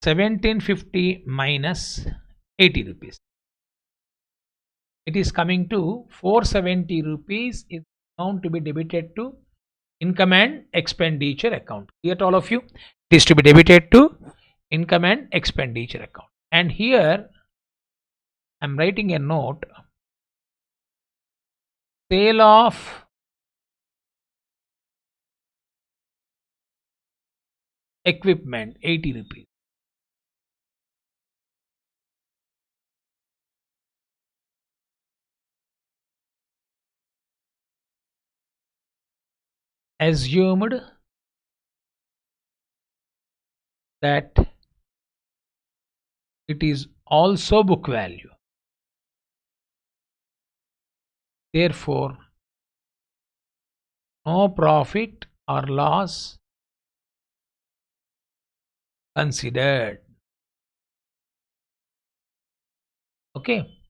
1750 minus 80 rupees. It is coming to 470 rupees is amount to be debited to income and expenditure account. Clear to all of you? It is to be debited to income and expenditure account. And here I am writing a note. Sale of equipment 80 rupees. Assumed that it is also book value. Therefore, no profit or loss considered. Okay.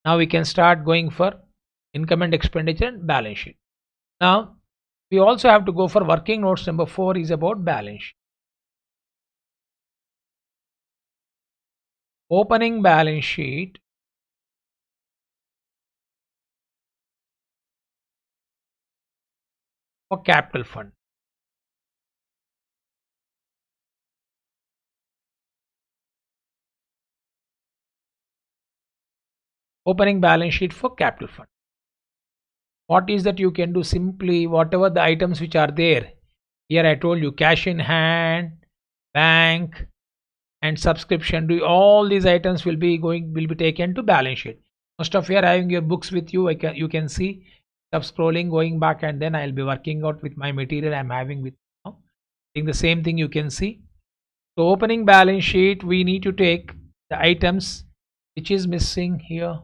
Now we can start going for income and expenditure and balance sheet. Now we also have to go for working notes. Number 4 is about balance sheet. Opening balance sheet for capital fund. Opening balance sheet for capital fund. What is that you can do? Simply whatever the items which are there. Here I told you cash in hand, bank, and subscription. Do all these items will be taken to balance sheet. Most of you are having your books with you. You can see. Stop scrolling, going back, and then I'll be working out with my material I'm having with you now. Doing the same thing you can see. So opening balance sheet, we need to take the items which is missing here.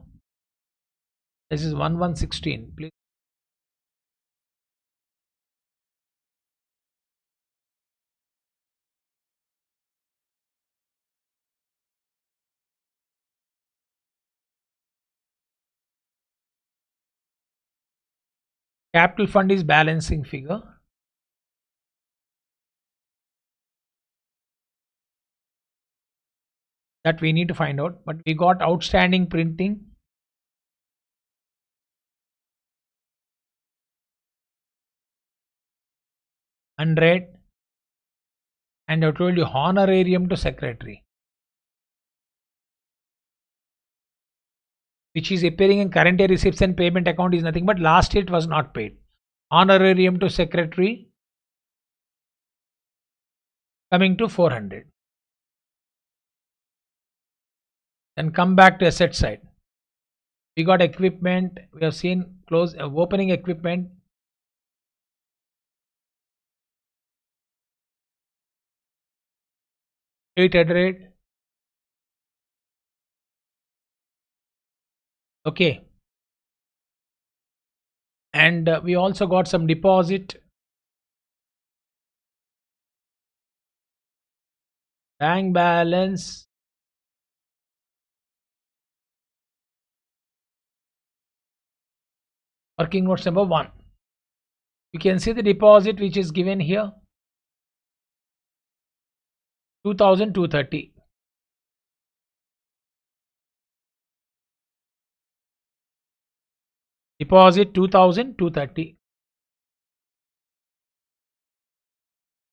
This is 1116. Please. Capital fund is balancing figure. That we need to find out, but we got outstanding printing, $100, and I told you honorarium to secretary, which is appearing in current year receipts and payment account, is nothing but last year it was not paid. Honorarium to secretary coming to 400. Then come back to asset side. We got equipment. We have seen close opening equipment 800. Okay, and we also got some deposit, bank balance, working notes number 1. You can see the deposit which is given here, 2,230. Deposit 2,230.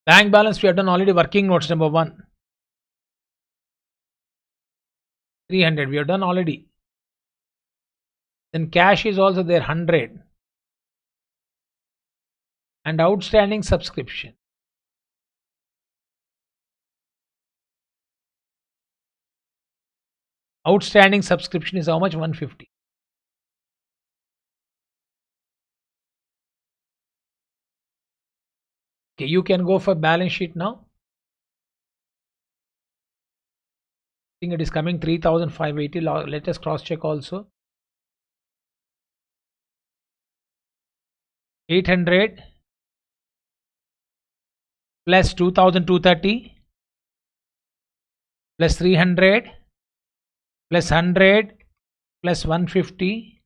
Bank balance we have done already, working notes number 1. 300 we have done already. Then cash is also there, 100. And outstanding subscription. Outstanding subscription is how much? 150. Okay, you can go for balance sheet now. I think it is coming 3,580. Let us cross check also. 800 plus 2,230 plus 300 plus 100 plus 150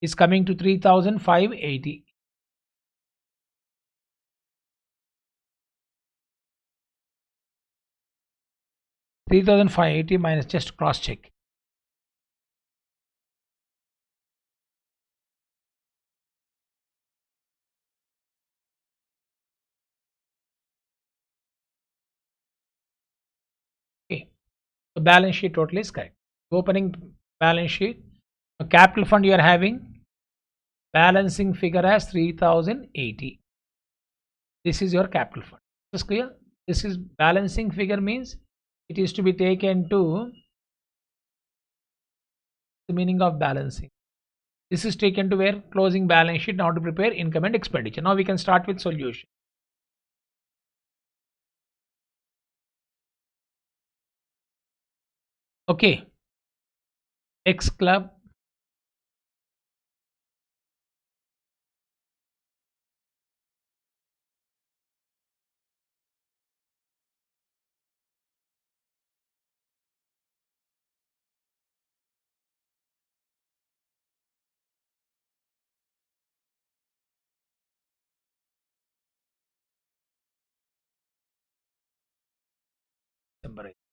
is coming to 3,580. $3,580 minus, just cross check. Okay, the balance sheet total is correct. Opening balance sheet, a capital fund you are having, balancing figure as 3,080. This is your capital fund. Is this clear? This is balancing figure, means it is to be taken to the meaning of balancing. This is taken to where? Closing balance sheet, now to prepare income and expenditure. Now we can start with solution. Okay, X Club,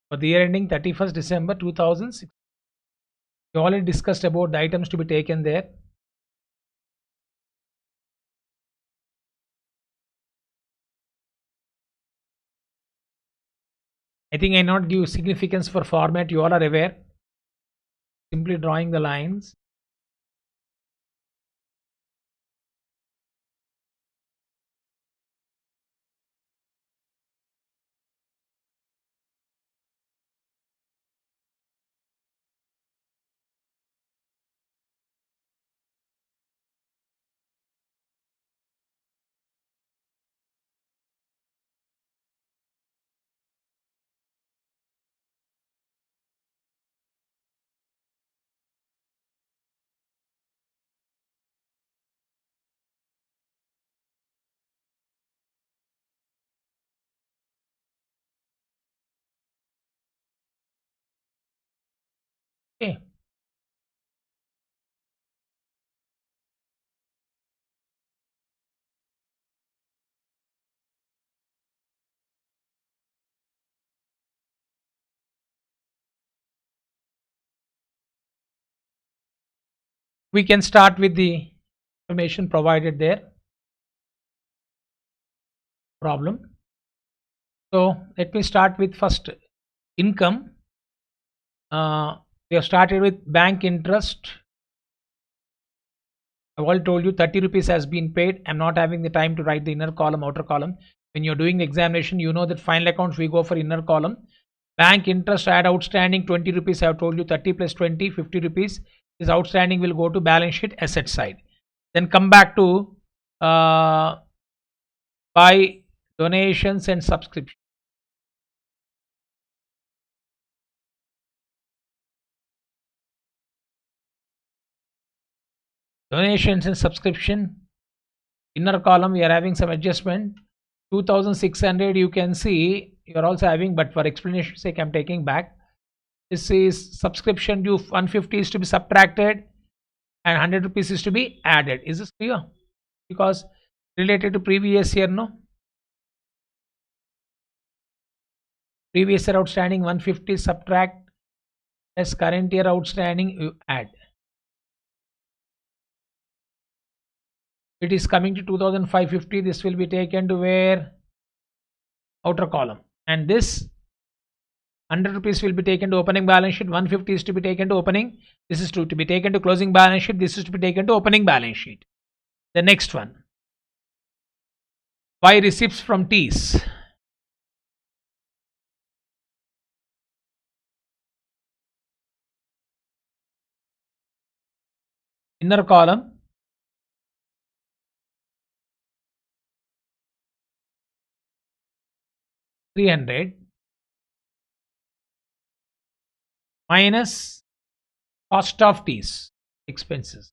for the year ending 31st December 2006. We already discussed about the items to be taken there. I think I not give significance for format, you all are aware. Simply drawing the lines. Okay. We can start with the information provided there. Problem. So let me start with first income. We have started with bank interest. I've already told you 30 rupees has been paid. I'm not having the time to write the inner column, outer column. When you're doing the examination, you know that final accounts we go for inner column. Bank interest I had outstanding 20 rupees. I have told you 30 plus 20, 50 rupees is outstanding, will go to balance sheet asset side. Then come back to buy donations and subscription. Donations and subscription. Inner column we are having some adjustment. 2600 you can see you are also having, but for explanation sake I'm taking back. This is subscription due 150 is to be subtracted and 100 rupees is to be added. Is this clear? Because related to previous year, no? Previous year outstanding 150 subtract as current year outstanding you add. It is coming to 2550. This will be taken to where? Outer column. And this 100 rupees will be taken to opening balance sheet. 150 is to be taken to opening. This is to be taken to closing balance sheet. This is to be taken to opening balance sheet. The next one. Buy receipts from T's. Inner column. $300 minus cost of T's expenses.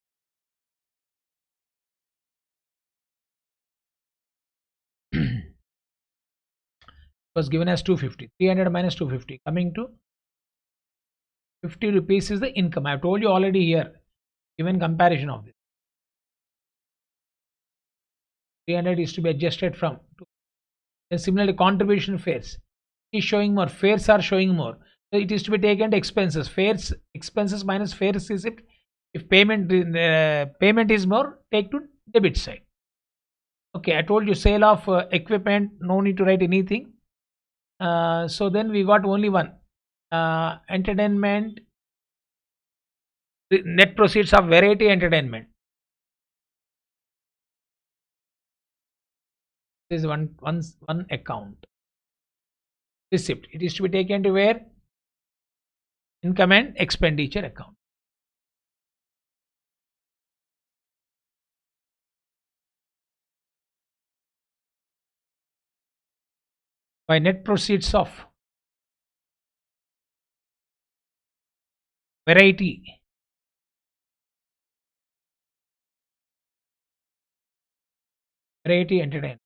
Was given as 250. 300 minus 250 coming to 50 rupees is the income. I have told you already here, given comparison of this. 300 is to be adjusted from. Then similarly contribution fares is showing more. Fares are showing more. So it is to be taken to expenses. Fares, expenses minus fares receipt. If payment is more, take to debit side. Okay, I told you sale of equipment, no need to write anything. So then we got only one. Entertainment, net proceeds of variety entertainment. This is one account. Receipt. It is to be taken to where? Income and expenditure account. By net proceeds of variety entertainment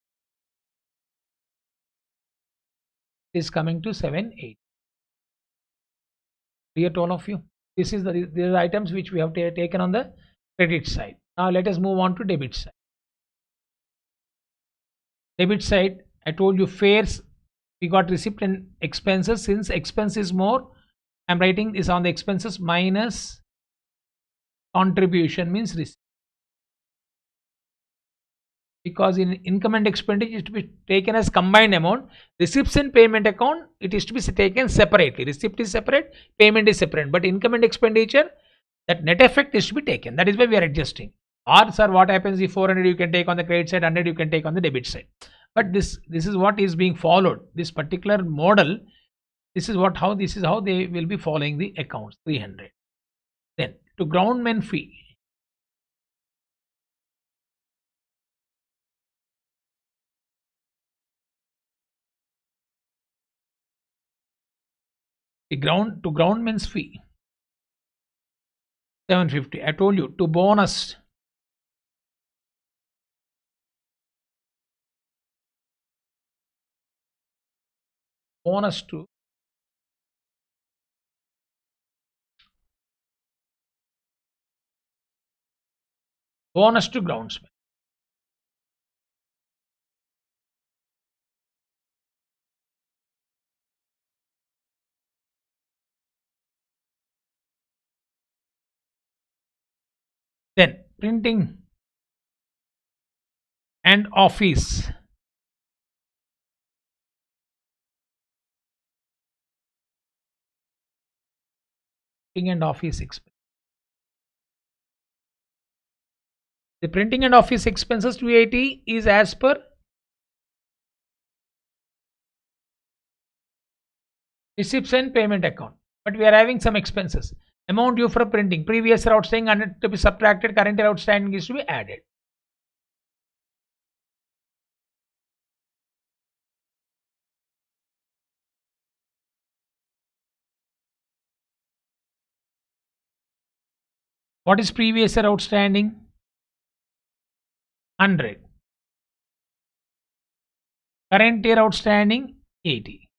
is coming to 780. Clear to all of you? These are the items which we have taken on the credit side. Now let us move on to debit side. Debit side, I told you fares, we got receipt and expenses. Since expense is more, I'm writing this on the expenses minus contribution means receipt. Because in income and expenditure is to be taken as combined amount. Receipts and payment account, it is to be taken separately. Receipt is separate, payment is separate. But income and expenditure, that net effect is to be taken. That is why we are adjusting. Or sir, what happens if 400 you can take on the credit side, 100 you can take on the debit side. But this is what is being followed. This particular model, this is how they will be following the accounts. 300. Then to groundman fee. To groundman's fee 750. I told you to bonus to groundsman. Then printing and office. Printing and office expense. The printing and office expenses 280 is as per receipts and payment account. But we are having some expenses. Amount due for printing. Previous year outstanding 100 to be subtracted. Current year outstanding is to be added. What is previous year outstanding? 100. Current year outstanding 80.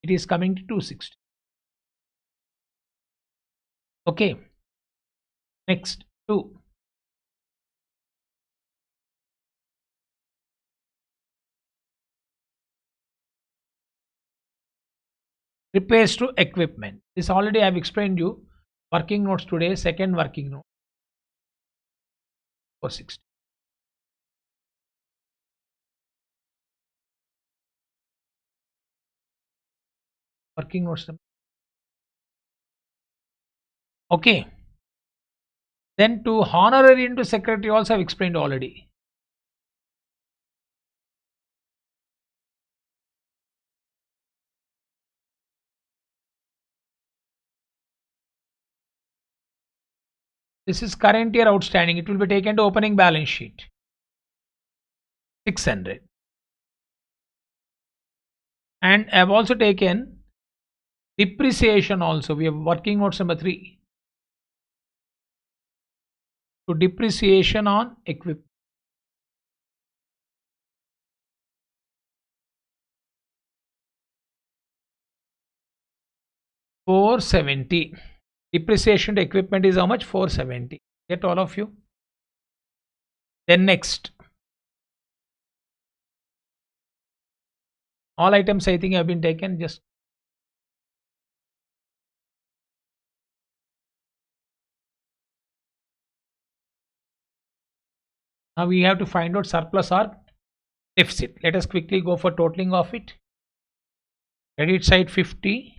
It is coming to 260. Okay. Next 2. Repairs to equipment. This already I have explained you. Working notes today, second working note 460. Working notes. Okay. Then to honorary into secretary also I have explained already. This is current year outstanding. It will be taken to opening balance sheet. 600. And I have also taken depreciation also. We have working notes number 3. To depreciation on equipment. $470. Depreciation to equipment is how much? 470. Get all of you. Then next. All items I think have been taken. Just now we have to find out surplus or deficit. Let us quickly go for totaling of it. Credit side 50.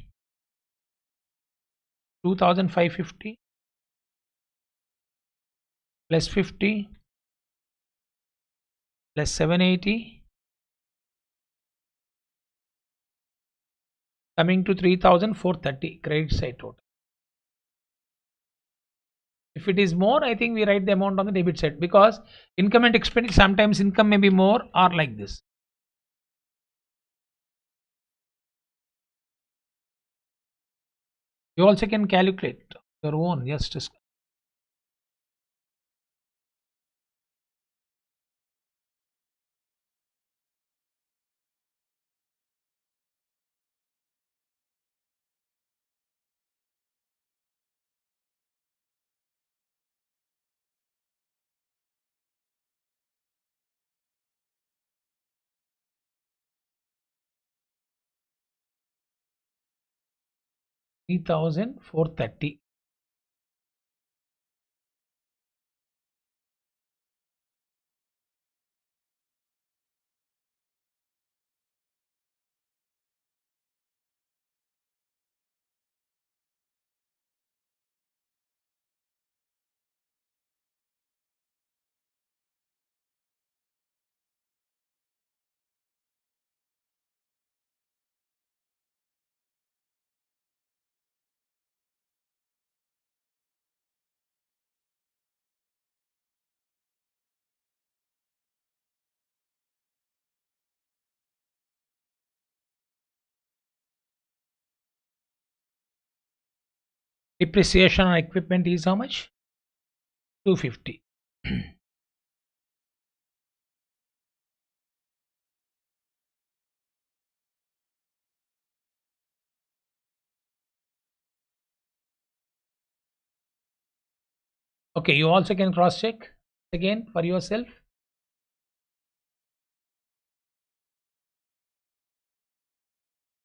2550 plus 50 plus 780 coming to 3430 credit side total. If it is more, I think we write the amount on the debit side, because income and expenditure, sometimes income may be more or like this. You also can calculate your own. Yes, just $3,430. Depreciation on equipment is how much? 250. Okay, you also can cross check again for yourself.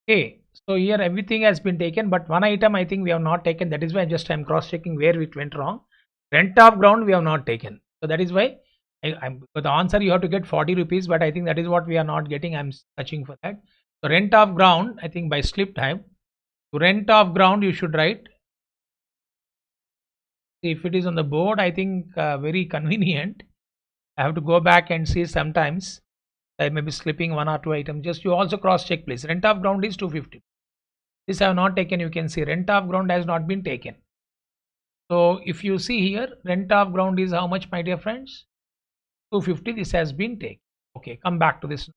Okay, so here everything has been taken, but one item I think we have not taken. That is why I'm cross checking where it went wrong. Rent of ground we have not taken, so that is why the answer you have to get 40 rupees, but I think that is what we are not getting. I'm searching for that. So rent of ground, I think by slip time, to rent of ground you should write. See, if it is on the board, I think very convenient. I have to go back and see sometimes. I may be slipping one or two items. Just you also cross check please. Rent of ground is 250. This I have not taken. You can see rent of ground has not been taken. So if you see here, rent of ground is how much, my dear friends? 250. This has been taken. Okay, come back to this.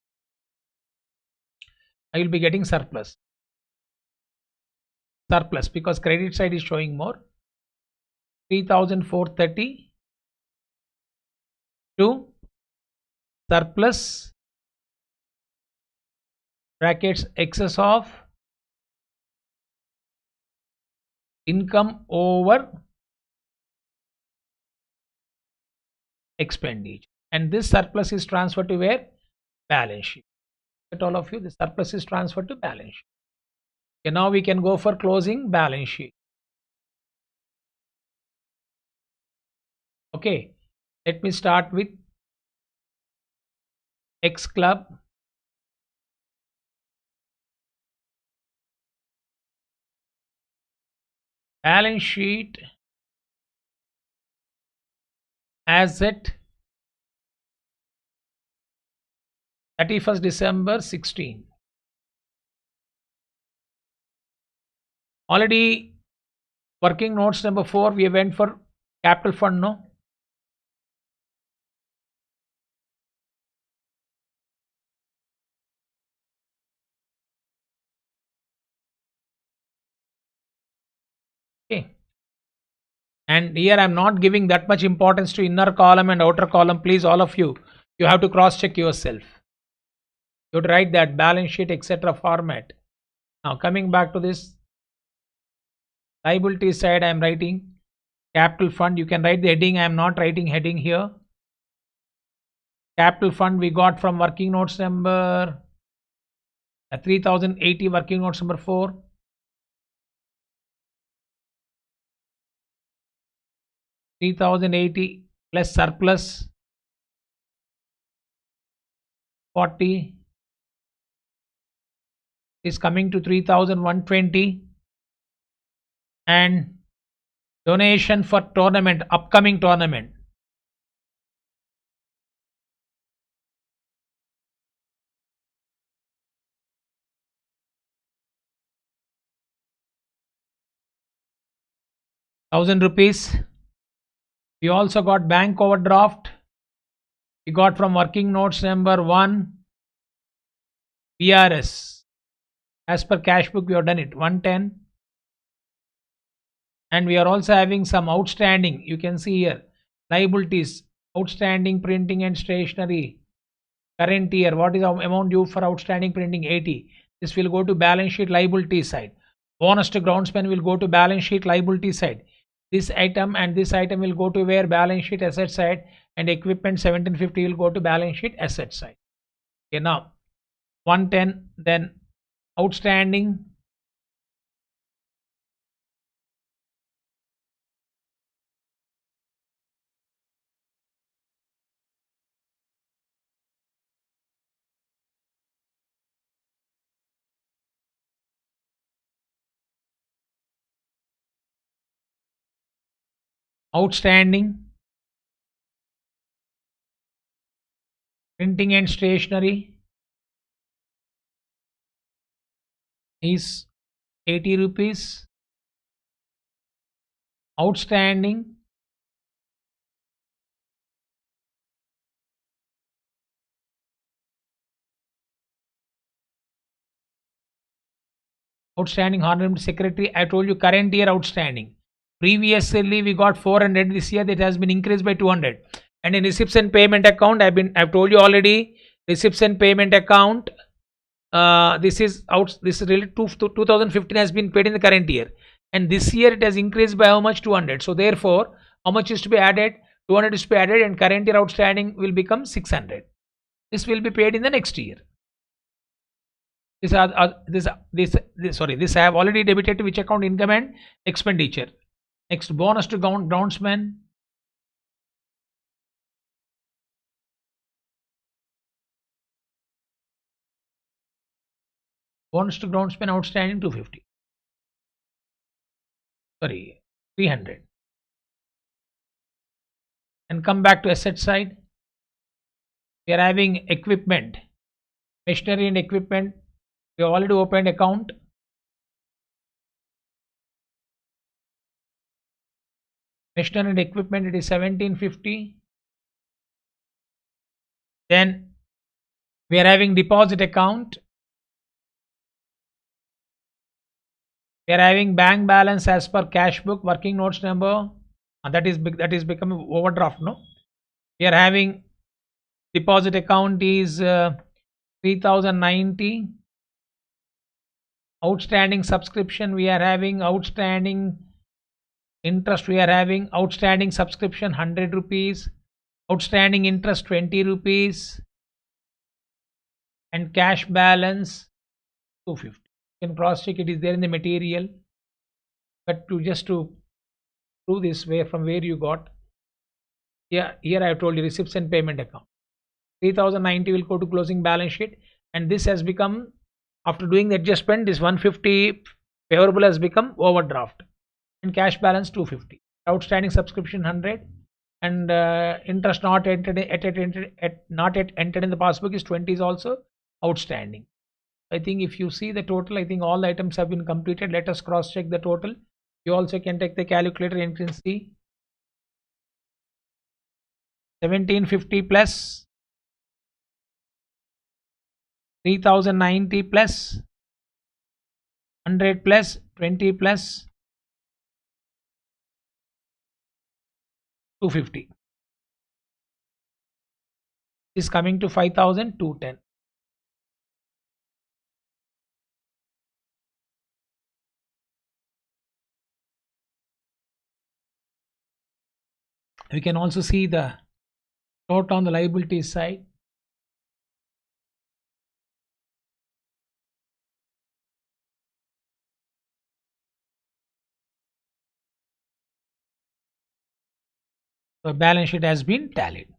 I will be getting surplus. Surplus because credit side is showing more. 3,430 to surplus brackets excess of income over expenditure, and this surplus is transferred to where? Balance sheet. At all of you, the surplus is transferred to balance sheet. Okay, now we can go for closing balance sheet. Okay, let me start with X Club. Balance sheet asset 31st December 16. Already working notes number 4, we went for capital fund, no? Okay. And here I'm not giving that much importance to inner column and outer column. Please, all of you, you have to cross check yourself. You have to write that balance sheet, etc. format. Now coming back to this liability side, I am writing capital fund. You can write the heading. I am not writing heading here. Capital fund we got from working notes number 3080, working notes number 4. 3080 plus surplus 40 is coming to 3120, and donation for tournament, upcoming tournament, ₹1,000. We also got bank overdraft. We got from working notes number 1 VRS. As per cash book, we have done it 110. And we are also having some outstanding. You can see here liabilities, outstanding printing and stationery. Current year, what is the amount due for outstanding printing? 80. This will go to balance sheet liability side. Bonus to groundsman will go to balance sheet liability side. This item and this item will go to where? Balance sheet asset side, and equipment 1750 will go to balance sheet asset side. Okay, now 110, then outstanding printing and stationery is 80 rupees. Outstanding honorable secretary, I told you current year outstanding. Previously we got 400. This year that has been increased by 200. And in receipts and payment account, I've told you already, receipts and payment account, this is related to 2015 has been paid in the current year, and this year it has increased by how much? 200. So therefore, how much is to be added? 200 is to be added, and current year outstanding will become 600. This will be paid in the next year. This I have already debited to which account? Income and expenditure. Next, bonus to groundsman. Bonus to groundsman outstanding 250. Sorry, 300. And come back to asset side. We are having equipment, machinery and equipment. We have already opened account. Machinery and equipment, it is 1750. Then we are having deposit account. We are having bank balance as per cash book, working notes number that is becoming overdraft. No, we are having deposit account is 3090. Outstanding subscription we are having, outstanding interest we are having, outstanding subscription 100 rupees, outstanding interest 20 rupees, and cash balance 250. You can cross check, it is there in the material, but to prove this way from where you got. Here I have told you receipts and payment account 3090 will go to closing balance sheet, and this has become, after doing the adjustment, this 150 favorable has become overdraft, and cash balance 250, outstanding subscription 100, and interest not entered in the passbook is 20 is also outstanding. I think if you see the total, I think all the items have been completed. Let us cross check the total. You also can take the calculator and can see 1750 plus 3090 plus 100 plus 20 plus 250 is coming to 5210. We can also see the total on the liability side. The balance sheet has been tallied.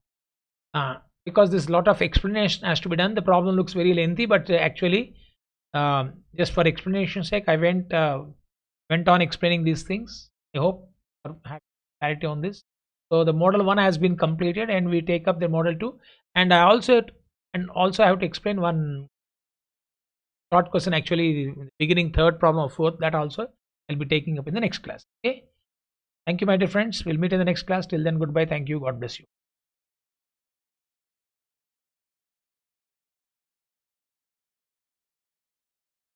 Because there's a lot of explanation has to be done, the problem looks very lengthy, but actually just for explanation sake I went on explaining these things. I hope you have clarity on this. So the model 1 has been completed, and we take up the model 2, and I also have to explain one short question, actually beginning third problem of fourth, that also I'll be taking up in the next class. Okay, thank you my dear friends, we'll meet in the next class. Till then, goodbye, thank you, God bless you.